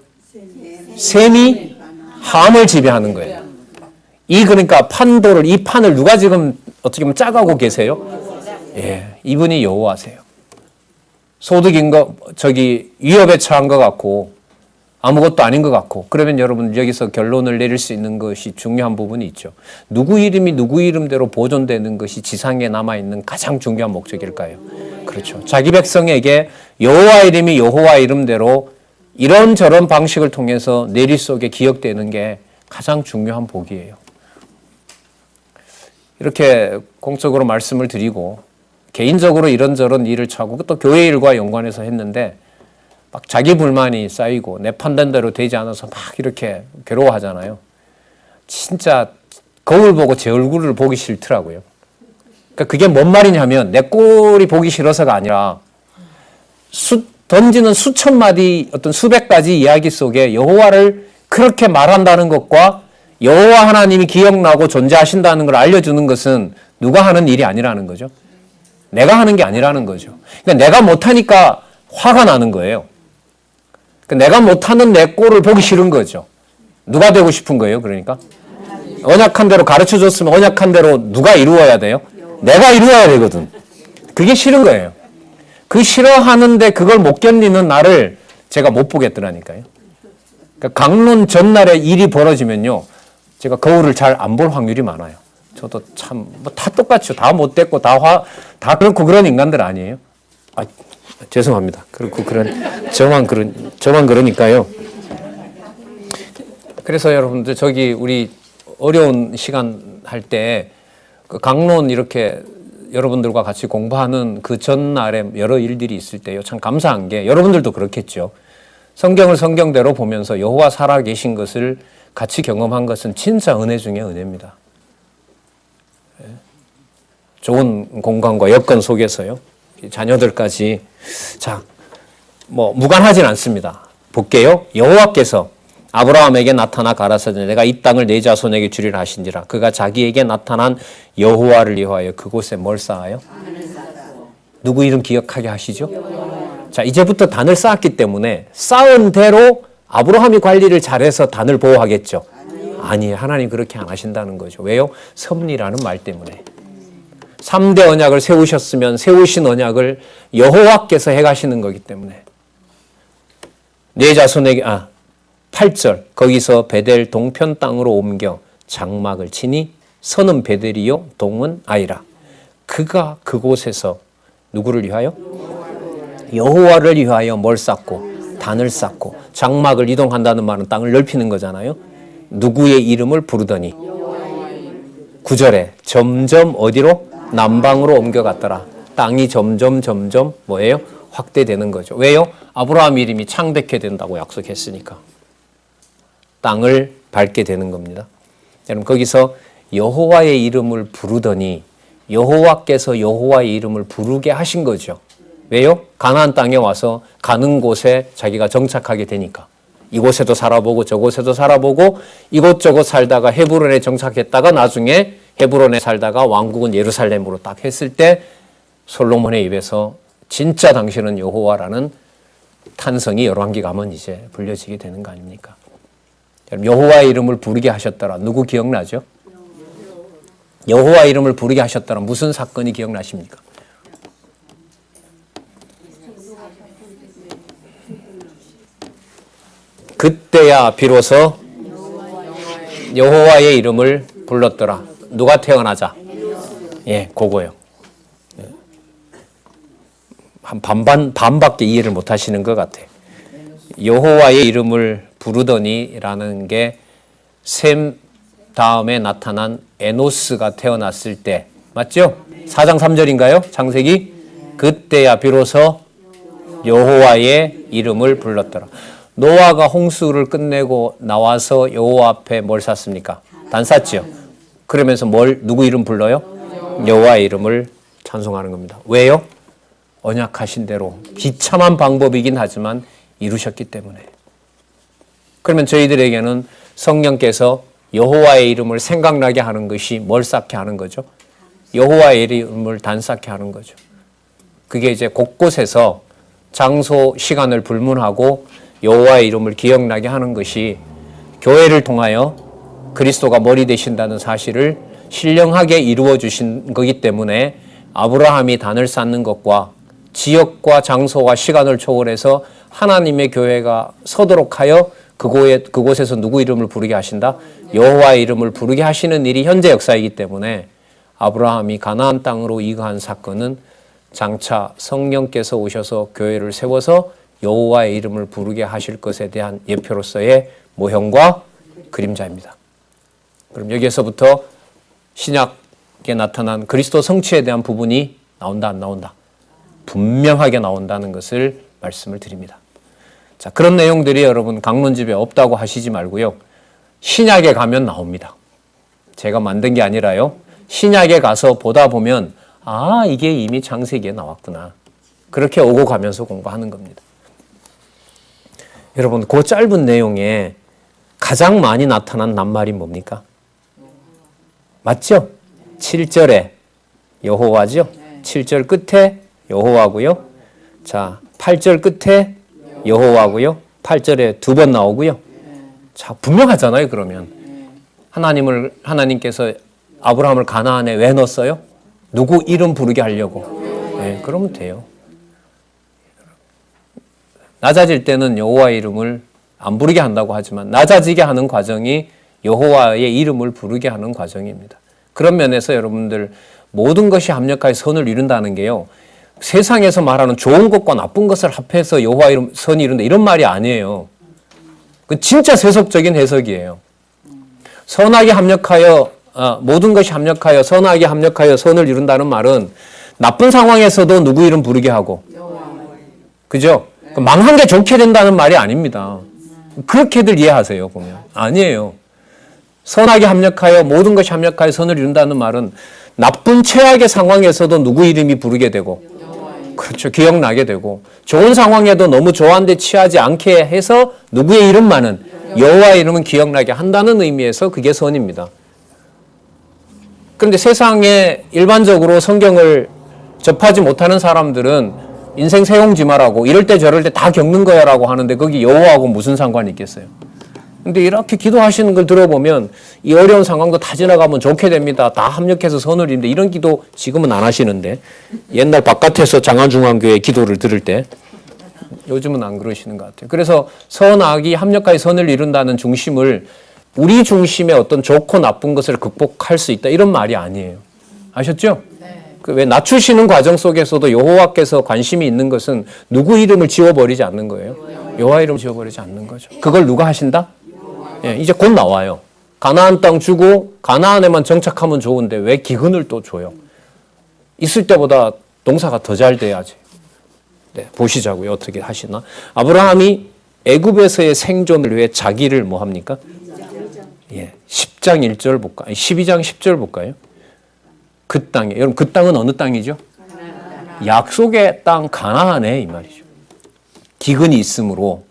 셈이 함을 지배하는 거예요. 그러니까 판도를, 이 판을 누가 지금 어떻게 보면 짜가고 계세요? 예, 이분이 여호와세요. 소득인 거, 위협에 처한 것 같고, 아무것도 아닌 것 같고, 그러면 여러분 여기서 결론을 내릴 수 있는 것이 중요한 부분이 있죠. 누구 이름이 누구 이름대로 보존되는 것이 지상에 남아있는 가장 중요한 목적일까요? 그렇죠. 자기 백성에게 여호와 이름이 여호와 이름대로 이런저런 방식을 통해서 내리 속에 기억되는 게 가장 중요한 복이에요. 이렇게 공적으로 말씀을 드리고 개인적으로 이런저런 일을 차고 또 교회 일과 연관해서 했는데 막 자기 불만이 쌓이고 내 판단대로 되지 않아서 막 이렇게 괴로워하잖아요. 진짜 거울 보고 제 얼굴을 보기 싫더라고요. 그러니까 그게 뭔 말이냐면 내 꼴이 보기 싫어서가 아니라 던지는 수천 마디 어떤 수백 가지 이야기 속에 여호와를 그렇게 말한다는 것과 여호와 하나님이 기억나고 존재하신다는 걸 알려주는 것은 누가 하는 일이 아니라는 거죠. 내가 하는 게 아니라는 거죠. 그러니까 내가 못하니까 화가 나는 거예요. 그러니까 내가 못하는 내 꼴을 보기 싫은 거죠. 누가 되고 싶은 거예요, 그러니까? 언약한 대로 가르쳐줬으면 언약한 대로 누가 이루어야 돼요? 내가 이루어야 되거든. 그게 싫은 거예요. 그 싫어하는데 그걸 못 견디는 나를 제가 못 보겠더라니까요. 그러니까 강론 전날에 일이 벌어지면요. 제가 거울을 잘 안 볼 확률이 많아요. 저도 참, 다 똑같죠. 다 못됐고, 다 그렇고 그런 인간들 아니에요? 아, 죄송합니다. 그렇고 저만 그러니까요. 그래서 여러분들, 우리 어려운 시간 할 때, 그 강론 이렇게 여러분들과 같이 공부하는 그 전날에 여러 일들이 있을 때요. 참 감사한 게, 여러분들도 그렇겠죠. 성경을 성경대로 보면서 여호와 살아 계신 것을 같이 경험한 것은 진짜 은혜 중에 은혜입니다. 좋은 공간과 여건 속에서요. 자녀들까지. 자, 무관하진 않습니다. 볼게요. 여호와께서 아브라함에게 나타나 가라사대 내가 이 땅을 내 자손에게 주리라 하신지라. 그가 자기에게 나타난 여호와를 위하여 그곳에 뭘 쌓아요? 누구 이름 기억하게 하시죠? 자, 이제부터 단을 쌓았기 때문에 쌓은 대로 아브라함이 관리를 잘해서 단을 보호하겠죠? 아니에요. 하나님 그렇게 안 하신다는 거죠. 왜요? 섭리라는 말 때문에. 3대 언약을 세우셨으면 세우신 언약을 여호와께서 해가시는 거기 때문에. 내 자손에게 8절 거기서 베델 동편 땅으로 옮겨 장막을 치니 선은 베델이요 동은 아이라. 그가 그곳에서 누구를 위하여? 여호와를 위하여 뭘 쌓고? 단을 쌓고. 장막을 이동한다는 말은 땅을 넓히는 거잖아요. 누구의 이름을 부르더니 9절에 점점 어디로? 남방으로 옮겨갔더라. 땅이 점점 뭐예요? 확대되는 거죠. 왜요? 아브라함 이름이 창대케 된다고 약속했으니까. 땅을 밟게 되는 겁니다. 여러분 거기서 여호와의 이름을 부르더니 여호와께서 여호와의 이름을 부르게 하신 거죠. 왜요? 가나안 땅에 와서 가는 곳에 자기가 정착하게 되니까. 이곳에도 살아보고 저곳에도 살아보고 이곳저곳 살다가 헤브론에 정착했다가 나중에 헤브론에 살다가 왕국은 예루살렘으로 딱 했을 때 솔로몬의 입에서 진짜 당신은 여호와라는 탄성이 열왕기 가면 이제 불려지게 되는 거 아닙니까? 여호와의 이름을 부르게 하셨더라. 누구 기억나죠? 여호와의 이름을 부르게 하셨더라. 무슨 사건이 기억나십니까? 그때야 비로소 여호와의 이름을 불렀더라. 누가 태어나자? 예, 그거요. 한 반밖에 이해를 못 하시는 것 같아요. 여호와의 이름을 부르더니라는 게 셈 다음에 나타난 에노스가 태어났을 때 맞죠? 4장 3절인가요? 창세기? 그때야 비로소 여호와의 이름을 불렀더라. 노아가 홍수를 끝내고 나와서 여호와 앞에 뭘 샀습니까? 단 쌌죠. 그러면서 누구 이름 불러요? 여호와의 이름을 찬송하는 겁니다. 왜요? 언약하신 대로 비참한 방법이긴 하지만 이루셨기 때문에. 그러면 저희들에게는 성령께서 여호와의 이름을 생각나게 하는 것이 뭘 쌓게 하는 거죠? 여호와의 이름을 단사케 하는 거죠. 그게 이제 곳곳에서 장소, 시간을 불문하고 여호와의 이름을 기억나게 하는 것이 교회를 통하여 그리스도가 머리 되신다는 사실을 신령하게 이루어 주신 거기 때문에 아브라함이 단을 쌓는 것과 지역과 장소와 시간을 초월해서 하나님의 교회가 서도록 하여 그곳에서 누구 이름을 부르게 하신다? 여호와의 이름을 부르게 하시는 일이 현재 역사이기 때문에 아브라함이 가나안 땅으로 이거한 사건은 장차 성령께서 오셔서 교회를 세워서 여호와의 이름을 부르게 하실 것에 대한 예표로서의 모형과 그림자입니다. 그럼 여기에서부터 신약에 나타난 그리스도 성취에 대한 부분이 나온다, 안 나온다? 분명하게 나온다는 것을 말씀을 드립니다. 자, 그런 내용들이 여러분 강론집에 없다고 하시지 말고요. 신약에 가면 나옵니다. 제가 만든 게 아니라요. 신약에 가서 보다 보면 아, 이게 이미 창세기에 나왔구나. 그렇게 오고 가면서 공부하는 겁니다. 여러분, 그 짧은 내용에 가장 많이 나타난 낱말이 뭡니까? 맞죠? 7절에 여호와죠. 7절 끝에 여호와고요. 자, 8절 끝에 여호와고요. 8절에 2번 나오고요. 자, 분명하잖아요, 그러면. 하나님께서 아브라함을 가나안에 왜 넣었어요? 누구 이름 부르게 하려고. 네, 그러면 돼요. 낮아질 때는 여호와의 이름을 안 부르게 한다고 하지만 낮아지게 하는 과정이 여호와의 이름을 부르게 하는 과정입니다. 그런 면에서 여러분들 모든 것이 합력하여 선을 이룬다는 게요. 세상에서 말하는 좋은 것과 나쁜 것을 합해서 여호와 이름 선이 이룬다 이런 말이 아니에요. 그 진짜 세속적인 해석이에요. 선하게 합력하여 모든 것이 합력하여 선하게 합력하여 선을 이룬다는 말은 나쁜 상황에서도 누구 이름 부르게 하고, 그죠? 망한 게 좋게 된다는 말이 아닙니다. 그렇게들 이해하세요, 보면. 아니에요. 선하게 합력하여 모든 것이 합력하여 선을 이룬다는 말은 나쁜 최악의 상황에서도 누구 이름이 부르게 되고, 그렇죠. 기억나게 되고, 좋은 상황에도 너무 좋아하는데 취하지 않게 해서 누구의 이름만은 여호와의 이름은 기억나게 한다는 의미에서 그게 선입니다. 그런데 세상에 일반적으로 성경을 접하지 못하는 사람들은 인생 세용지마라고 이럴 때 저럴 때 다 겪는 거야라고 하는데 거기 여호와하고 무슨 상관이 있겠어요? 근데 이렇게 기도하시는 걸 들어보면 이 어려운 상황도 다 지나가면 좋게 됩니다. 다 합력해서 선을 이룬다. 이런 기도 지금은 안 하시는데 옛날 바깥에서 장안중앙교회 기도를 들을 때 요즘은 안 그러시는 것 같아요. 그래서 선악이 합력하여 선을 이룬다는 중심을 우리 중심의 어떤 좋고 나쁜 것을 극복할 수 있다. 이런 말이 아니에요. 아셨죠? 왜 낮추시는 과정 속에서도 여호와께서 관심이 있는 것은 누구 이름을 지워버리지 않는 거예요. 여호와 이름을 지워버리지 않는 거죠. 그걸 누가 하신다? 예, 이제 곧 나와요. 가나안 땅 주고 가나안에만 정착하면 좋은데 왜 기근을 또 줘요? 있을 때보다 농사가 더 잘 돼야지. 네, 보시자고요. 어떻게 하시나? 아브라함이 애굽에서의 생존을 위해 자기를 뭐 합니까? 예, 10장 1절 볼까? 12장 10절 볼까요? 그 땅에, 여러분 그 땅은 어느 땅이죠? 약속의 땅 가나안에 이 말이죠. 기근이 있으므로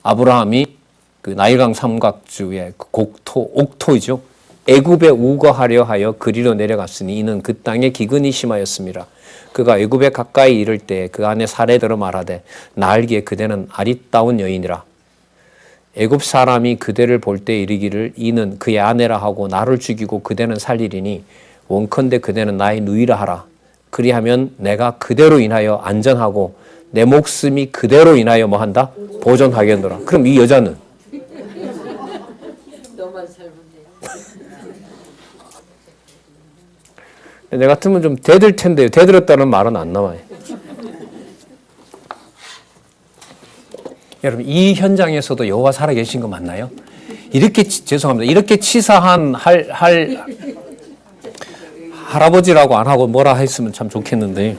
아브라함이 그 나일강 삼각주의 그 옥토이죠. 애굽에 우거하려 하여 그리로 내려갔으니 이는 그 땅에 기근이 심하였습니다. 그가 애굽에 가까이 이를 때 그 안에 사례들어 말하되 나 알기에 그대는 아리따운 여인이라. 애굽 사람이 그대를 볼 때 이르기를 이는 그의 아내라 하고 나를 죽이고 그대는 살리리니 원컨대 그대는 나의 누이라 하라. 그리하면 내가 그대로 인하여 안전하고 내 목숨이 그대로 인하여 뭐 한다? 보존하겠노라. 그럼 이 여자는? 너만 잘못해. 내 같으면 좀 대들 텐데요. 대들었다는 말은 안 나와요. 여러분 이 현장에서도 여호와 살아계신 거 맞나요? 이렇게 죄송합니다. 이렇게 치사한 할아버지라고 안 하고 뭐라 했으면 참 좋겠는데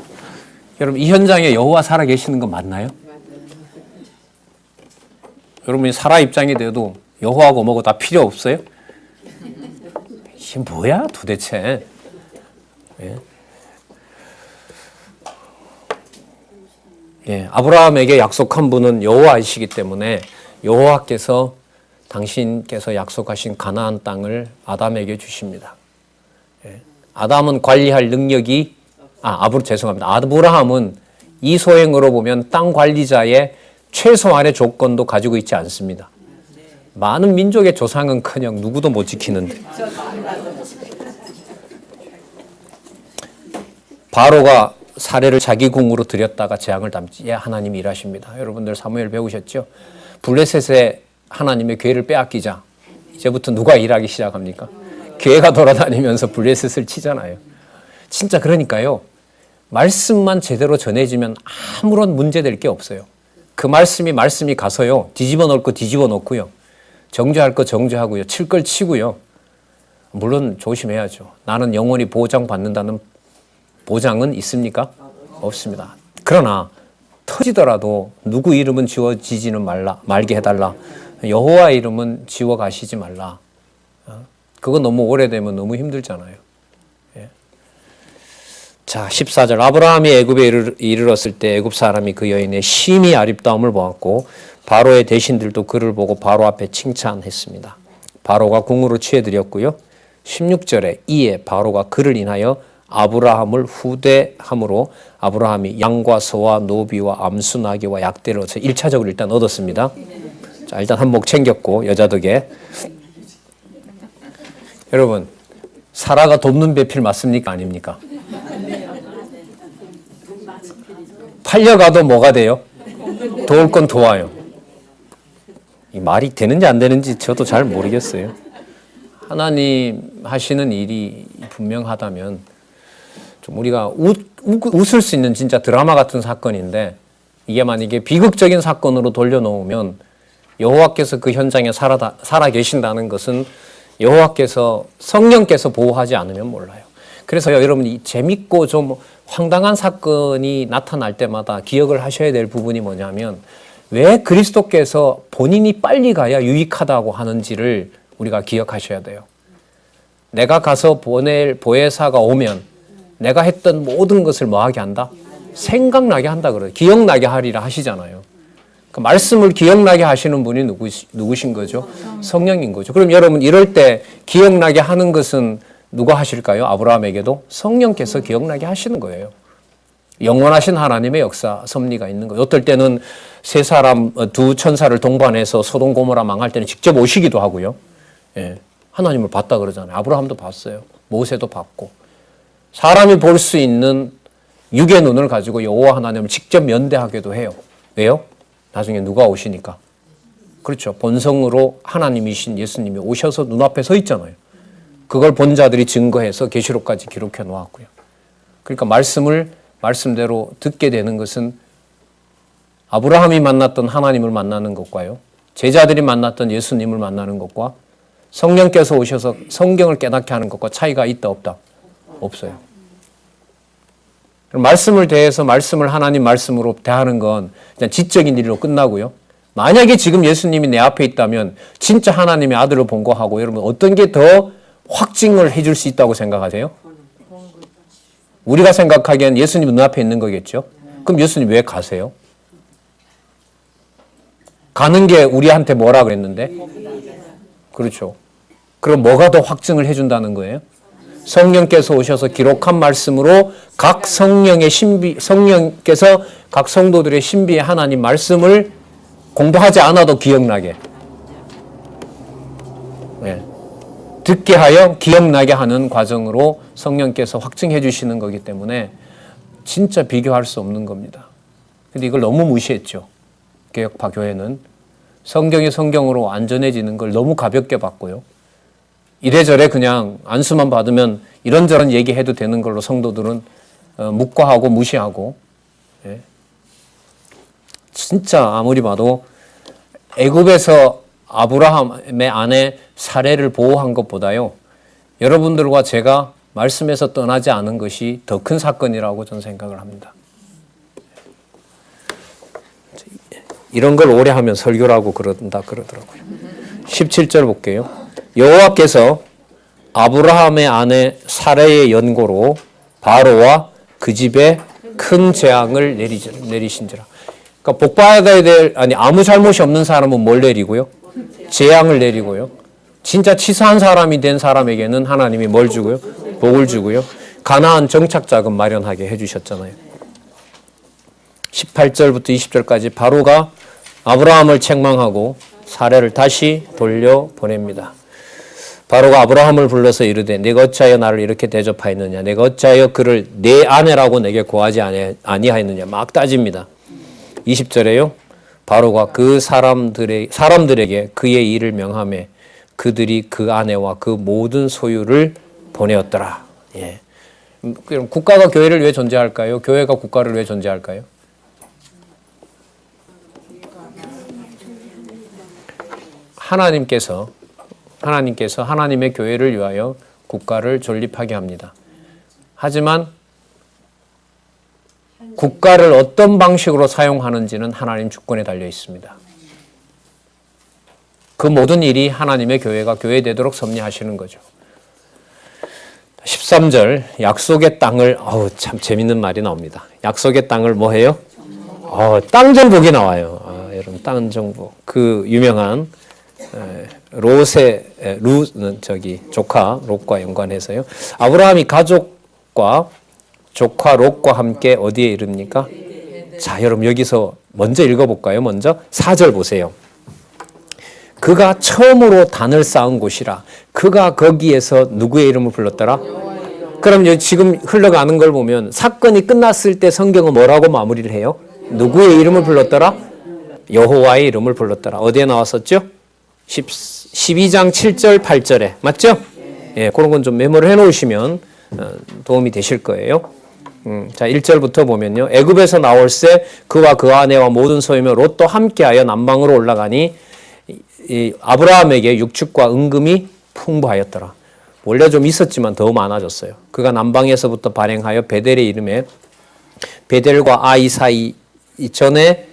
여러분 이 현장에 여호와 살아계시는 거 맞나요? 여러분이 사라 입장이 돼도 여호와고 뭐고 다 필요 없어요? 이게 뭐야 도대체? 예. 예, 아브라함에게 약속한 분은 여호와이시기 때문에 여호와께서 당신께서 약속하신 가나안 땅을 아담에게 주십니다. 예. 아담은 관리할 능력이 죄송합니다. 아브라함은 이 소행으로 보면 땅 관리자의 최소한의 조건도 가지고 있지 않습니다. 많은 민족의 조상은커녕 누구도 못 지키는데. 바로가 사례를 자기 궁으로 들였다가 재앙을 담지. 하나님이 일하십니다. 여러분들 사무엘 배우셨죠? 블레셋에 하나님의 괴를 빼앗기자. 이제부터 누가 일하기 시작합니까? 괴가 돌아다니면서 블레셋을 치잖아요. 진짜 그러니까요. 말씀만 제대로 전해지면 아무런 문제될 게 없어요. 그 말씀이 가서요. 뒤집어 놓을 거 뒤집어 놓고요. 정죄할 거 정죄하고요. 칠 걸 치고요. 물론 조심해야죠. 나는 영원히 보장받는다는 보장은 있습니까? 없습니다. 그러나 터지더라도 누구 이름은 지워지지는 말게 해달라. 여호와 이름은 지워가시지 말라. 그거 너무 오래되면 너무 힘들잖아요. 예. 자, 14절. 아브라함이 애굽에 이르렀을 때 애굽 사람이 그 여인의 심히 아름다움을 보았고 바로의 대신들도 그를 보고 바로 앞에 칭찬했습니다. 바로가 궁으로 취해드렸고요. 16절에 이에 바로가 그를 인하여 아브라함을 후대함으로 아브라함이 양과 소와 노비와 암수 나귀와 약대를 얻어 1차적으로 일단 얻었습니다. 자, 일단 한몫 챙겼고 여자 덕에. 여러분, 사라가 돕는 배필 맞습니까? 아닙니까? 팔려가도 뭐가 돼요? 도울 건 도와요. 이 말이 되는지 안 되는지 저도 잘 모르겠어요. 하나님 하시는 일이 분명하다면 좀 우리가 웃을 수 있는 진짜 드라마 같은 사건인데 이게 만약에 비극적인 사건으로 돌려놓으면 여호와께서 그 현장에 살아 계신다는 것은 여호와께서 성령께서 보호하지 않으면 몰라요. 그래서 여러분 이 재밌고 좀 황당한 사건이 나타날 때마다 기억을 하셔야 될 부분이 뭐냐면 왜 그리스도께서 본인이 빨리 가야 유익하다고 하는지를 우리가 기억하셔야 돼요. 내가 가서 보낼 보혜사가 오면 내가 했던 모든 것을 뭐하게 한다? 생각나게 한다 그래요. 기억나게 하리라 하시잖아요. 그 말씀을 기억나게 하시는 분이 누구신 거죠? 성령인 거죠. 그럼 여러분 이럴 때 기억나게 하는 것은 누가 하실까요? 아브라함에게도 성령께서 기억나게 하시는 거예요. 영원하신 하나님의 역사, 섭리가 있는 거예요. 어떨 때는 세 사람, 두 천사를 동반해서 소돔 고모라 망할 때는 직접 오시기도 하고요. 예, 하나님을 봤다 그러잖아요. 아브라함도 봤어요. 모세도 봤고. 사람이 볼 수 있는 육의 눈을 가지고 여호와 하나님을 직접 면대하기도 해요. 왜요? 나중에 누가 오시니까. 그렇죠. 본성으로 하나님이신 예수님이 오셔서 눈앞에 서 있잖아요. 그걸 본 자들이 증거해서 계시록까지 기록해 놓았고요. 그러니까 말씀을 말씀대로 듣게 되는 것은 아브라함이 만났던 하나님을 만나는 것과요. 제자들이 만났던 예수님을 만나는 것과 성령께서 오셔서 성경을 깨닫게 하는 것과 차이가 있다 없다? 없어요. 말씀을 대해서 말씀을 하나님 말씀으로 대하는 건 그냥 지적인 일로 끝나고요. 만약에 지금 예수님이 내 앞에 있다면 진짜 하나님의 아들을 본 거하고 여러분 어떤 게 더 확증을 해줄 수 있다고 생각하세요? 우리가 생각하기엔 예수님 눈앞에 있는 거겠죠. 그럼 예수님 왜 가세요? 가는 게 우리한테 뭐라 그랬는데? 그렇죠. 그럼 뭐가 더 확증을 해준다는 거예요? 성령께서 오셔서 기록한 말씀으로 각 성령의 성령께서 각 성도들의 신비의 하나님 말씀을 공부하지 않아도 기억나게. 네. 듣게 하여 기억나게 하는 과정으로 성령께서 확증해 주시는 거기 때문에 진짜 비교할 수 없는 겁니다. 근데 이걸 너무 무시했죠. 개혁파 교회는 성경이 성경으로 안전해지는 걸 너무 가볍게 봤고요. 이래저래 그냥 안수만 받으면 이런저런 얘기해도 되는 걸로 성도들은 묵과하고 무시하고. 예. 진짜 아무리 봐도 애굽에서 아브라함의 아내 사례를 보호한 것보다요. 여러분들과 제가 말씀에서 떠나지 않은 것이 더 큰 사건이라고 저는 생각을 합니다. 이런 걸 오래 하면 설교라고 그런다 그러더라고요. 17절 볼게요. 여호와께서 아브라함의 아내 사레의 연고로 바로와 그 집에 큰 재앙을 내리신지라. 그러니까 복받아야 될 아무 잘못이 없는 사람은 뭘 내리고요? 재앙을 내리고요. 진짜 치사한 사람이 된 사람에게는 하나님이 뭘 주고요? 복을 주고요. 가나안 정착 자금 마련하게 해주셨잖아요. 18절부터 20절까지 바로가 아브라함을 책망하고 사례를 다시 돌려보냅니다. 바로가 아브라함을 불러서 이르되 내가 어찌하여 나를 이렇게 대접하였느냐, 내가 어찌하여 그를 내 아내라고 내게 구하지 아니하였느냐 막 따집니다. 20절에요. 바로가 그 사람들에게 그의 일을 명하며 그들이 그 아내와 그 모든 소유를 보내었더라. 예. 그럼 국가가 교회를 왜 존재할까요? 교회가 국가를 왜 존재할까요? 하나님께서 하나님의 교회를 위하여 국가를 존립하게 합니다. 하지만 국가를 어떤 방식으로 사용하는지는 하나님 주권에 달려 있습니다. 그 모든 일이 하나님의 교회가 교회되도록 섭리하시는 거죠. 13절 약속의 땅을 참 재밌는 말이 나옵니다. 약속의 땅을 뭐 해요? 땅 정복이 나와요. 여러분 땅 정복. 그 유명한 조카 롯과 연관해서요. 아브라함이 가족과 조카 롯과 함께 어디에 이릅니까? 자, 여러분 여기서 먼저 읽어볼까요? 먼저 4절 보세요. 그가 처음으로 단을 쌓은 곳이라. 그가 거기에서 누구의 이름을 불렀더라? 그럼 지금 흘러가는 걸 보면 사건이 끝났을 때 성경은 뭐라고 마무리를 해요? 누구의 이름을 불렀더라? 여호와의 이름을 불렀더라. 어디에 나왔었죠? 12장 7절 8절에 맞죠? 예, 그런 건 좀 메모를 해놓으시면 도움이 되실 거예요. 자, 1절부터 보면요. 애굽에서 나올새 그와 그 아내와 모든 소유며 롯도 함께하여 남방으로 올라가니 이 아브라함에게 육축과 은금이 풍부하였더라. 원래 좀 있었지만 더 많아졌어요. 그가 남방에서부터 발행하여 베델에 이름에 베델과 아이 사이 전에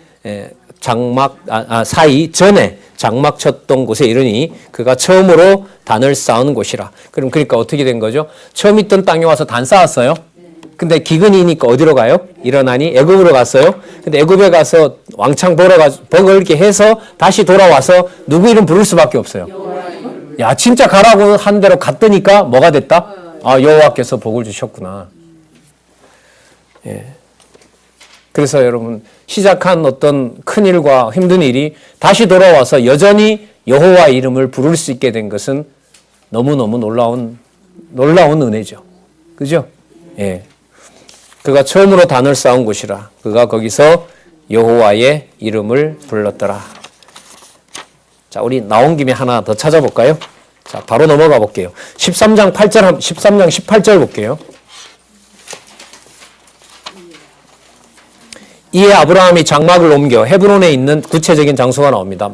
장막 쳤던 곳에 이르니 그가 처음으로 단을 쌓은 곳이라. 그러니까 어떻게 된 거죠? 처음 있던 땅에 와서 단 쌓았어요. 근데 기근이니까 어디로 가요? 일어나니 애굽으로 갔어요. 근데 애굽에 가서 왕창 벌게 해서 다시 돌아와서 누구 이름 부를 수밖에 없어요. 야, 진짜 가라고 한 대로 갔더니까 뭐가 됐다? 여호와께서 복을 주셨구나. 예. 그래서 여러분 시작한 어떤 큰 일과 힘든 일이 다시 돌아와서 여전히 여호와 이름을 부를 수 있게 된 것은 너무너무 놀라운 은혜죠. 그죠? 예. 그가 처음으로 단을 쌓은 곳이라. 그가 거기서 여호와의 이름을 불렀더라. 자, 우리 나온 김에 하나 더 찾아볼까요? 자, 바로 넘어가 볼게요. 13장 18절 볼게요. 이에 아브라함이 장막을 옮겨 헤브론에 있는 구체적인 장소가 나옵니다.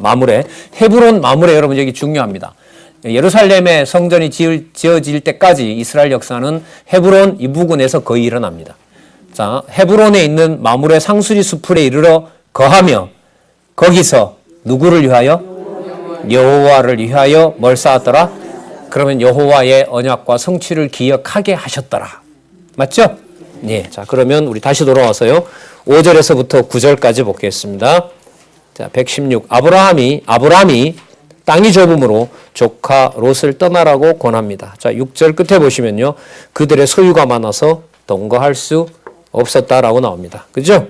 헤브론 마물에 여러분 여기 중요합니다. 예루살렘의 성전이 지어질 때까지 이스라엘 역사는 헤브론 이 부근에서 거의 일어납니다. 자, 헤브론에 있는 마물의 상수리 수풀에 이르러 거하며 거기서 누구를 위하여? 여호와를 위하여 뭘 쌓았더라? 그러면 여호와의 언약과 성취를 기억하게 하셨더라. 맞죠? 네. 자, 그러면 우리 다시 돌아와서요. 5절에서부터 9절까지 보겠습니다. 자, 116. 아브라함이 땅이 좁음으로 조카 롯을 떠나라고 권합니다. 자, 6절 끝에 보시면요. 그들의 소유가 많아서 동거할 수 없었다라고 나옵니다. 그죠?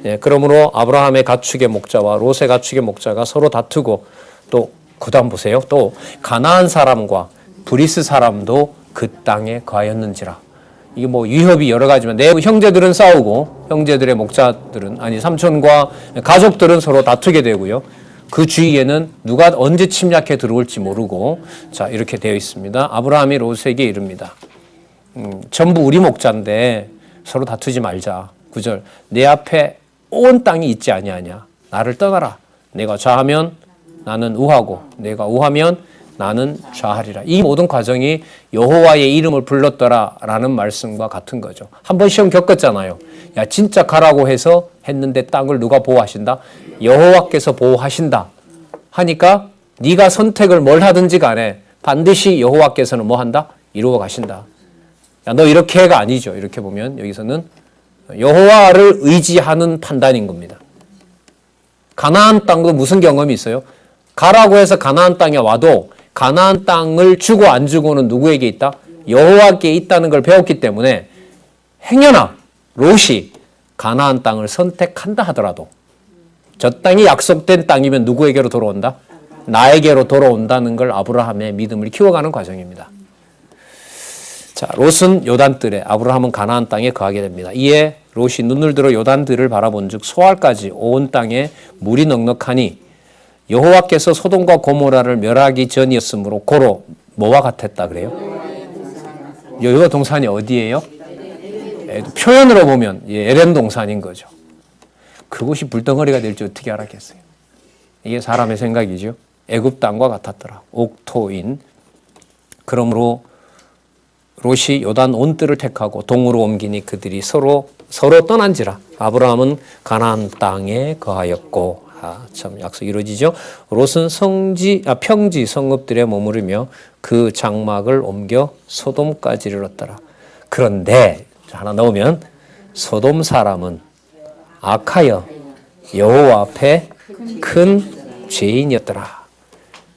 예, 그러므로 아브라함의 가축의 목자와 롯의 가축의 목자가 서로 다투고 또 그다음 보세요. 또 가나안 사람과 브리스 사람도 그 땅에 거하였는지라. 이게 뭐 위협이 여러 가지만 내 형제들은 싸우고 형제들의 목자들은 삼촌과 가족들은 서로 다투게 되고요. 그 주위에는 누가 언제 침략해 들어올지 모르고 자 이렇게 되어 있습니다. 아브라함이 롯에게 이릅니다. 전부 우리 목자인데 서로 다투지 말자. 9절 내 앞에 온 땅이 있지 아니하냐. 나를 떠나라. 내가 좌하면 나는 우하고 내가 우하면 나는 좌하리라. 이 모든 과정이 여호와의 이름을 불렀더라라는 말씀과 같은 거죠. 한번 시험 겪었잖아요. 야 진짜 가라고 해서 했는데 땅을 누가 보호하신다? 여호와께서 보호하신다. 하니까 네가 선택을 뭘 하든지 간에 반드시 여호와께서는 뭐 한다? 이루어 가신다. 야 너 이렇게 해가 아니죠. 이렇게 보면 여기서는 여호와를 의지하는 판단인 겁니다. 가나안 땅도 무슨 경험이 있어요? 가라고 해서 가나안 땅에 와도 가나안 땅을 주고 안 주고는 누구에게 있다? 여호와께 있다는 걸 배웠기 때문에 행여나 롯이 가나안 땅을 선택한다 하더라도 저 땅이 약속된 땅이면 누구에게로 돌아온다? 나에게로 돌아온다는 걸 아브라함의 믿음을 키워가는 과정입니다. 자, 롯은 요단뜰에, 아브라함은 가나안 땅에 거하게 됩니다. 이에 롯이 눈을 들어 요단뜰을 바라본즉 소알까지 온 땅에 물이 넉넉하니 여호와께서 소돔과 고모라를 멸하기 전이었으므로 고로 뭐와 같았다 그래요? 여호와 동산이 어디예요? 표현으로 보면 에덴 동산인 거죠. 그곳이 불덩어리가 될지 어떻게 알았겠어요? 이게 사람의 생각이죠. 애굽 땅과 같았더라. 옥토인. 그러므로 롯이 요단 온뜰을 택하고 동으로 옮기니 그들이 서로 떠난지라. 아브라함은 가나안 땅에 거하였고. 참 약속 이루어지죠. 롯은 평지 성읍들에 머무르며 그 장막을 옮겨 소돔까지 이르렀더라. 그런데 하나 넣으면 소돔 사람은 악하여 여호와 앞에 큰 죄인이었더라.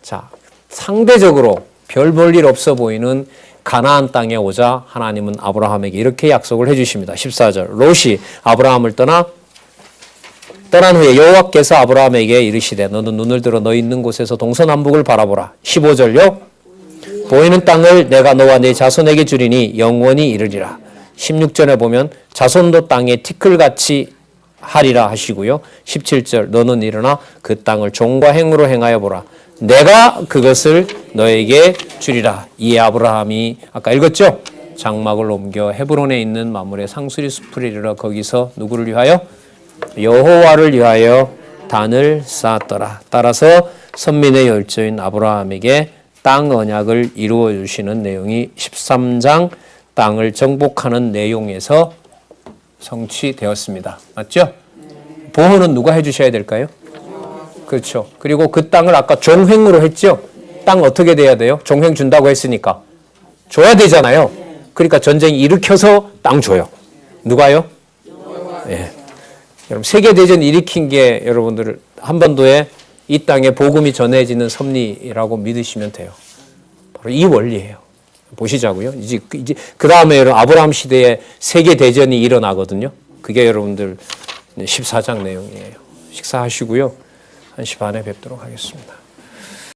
자, 상대적으로 별 볼 일 없어 보이는 가나안 땅에 오자 하나님은 아브라함에게 이렇게 약속을 해주십니다. 14절 롯이 아브라함을 떠난 후에 여호와께서 아브라함에게 이르시되 너는 눈을 들어 너 있는 곳에서 동서남북을 바라보라. 15절요 보이는 땅을 내가 너와 네 자손에게 주리니 영원히 이르리라. 16절에 보면 자손도 땅에 티끌같이 하리라 하시고요. 17절 너는 일어나 그 땅을 종과 행으로 행하여 보라. 내가 그것을 너에게 주리라. 이에 아브라함이 아까 읽었죠? 장막을 옮겨 헤브론에 있는 마물의 상수리 숲을 이르러 거기서 누구를 위하여? 여호와를 위하여 단을 쌓았더라. 따라서 선민의 열조인 아브라함에게 땅 언약을 이루어 주시는 내용이 13장 땅을 정복하는 내용에서 성취되었습니다. 맞죠? 보호는 누가 해주셔야 될까요? 그렇죠. 그리고 그 땅을 아까 종횡으로 했죠? 땅 어떻게 돼야 돼요? 종횡 준다고 했으니까 줘야 되잖아요. 그러니까 전쟁 일으켜서 땅 줘요. 누가요? 예. 여러분 세계대전 일으킨 게 여러분들 한반도에 이 땅에 복음이 전해지는 섭리라고 믿으시면 돼요. 바로 이 원리예요. 보시자고요. 이제 그 다음에 여러분 아브라함 시대에 세계대전이 일어나거든요. 그게 여러분들 14장 내용이에요. 식사하시고요. 1시 반에 뵙도록 하겠습니다.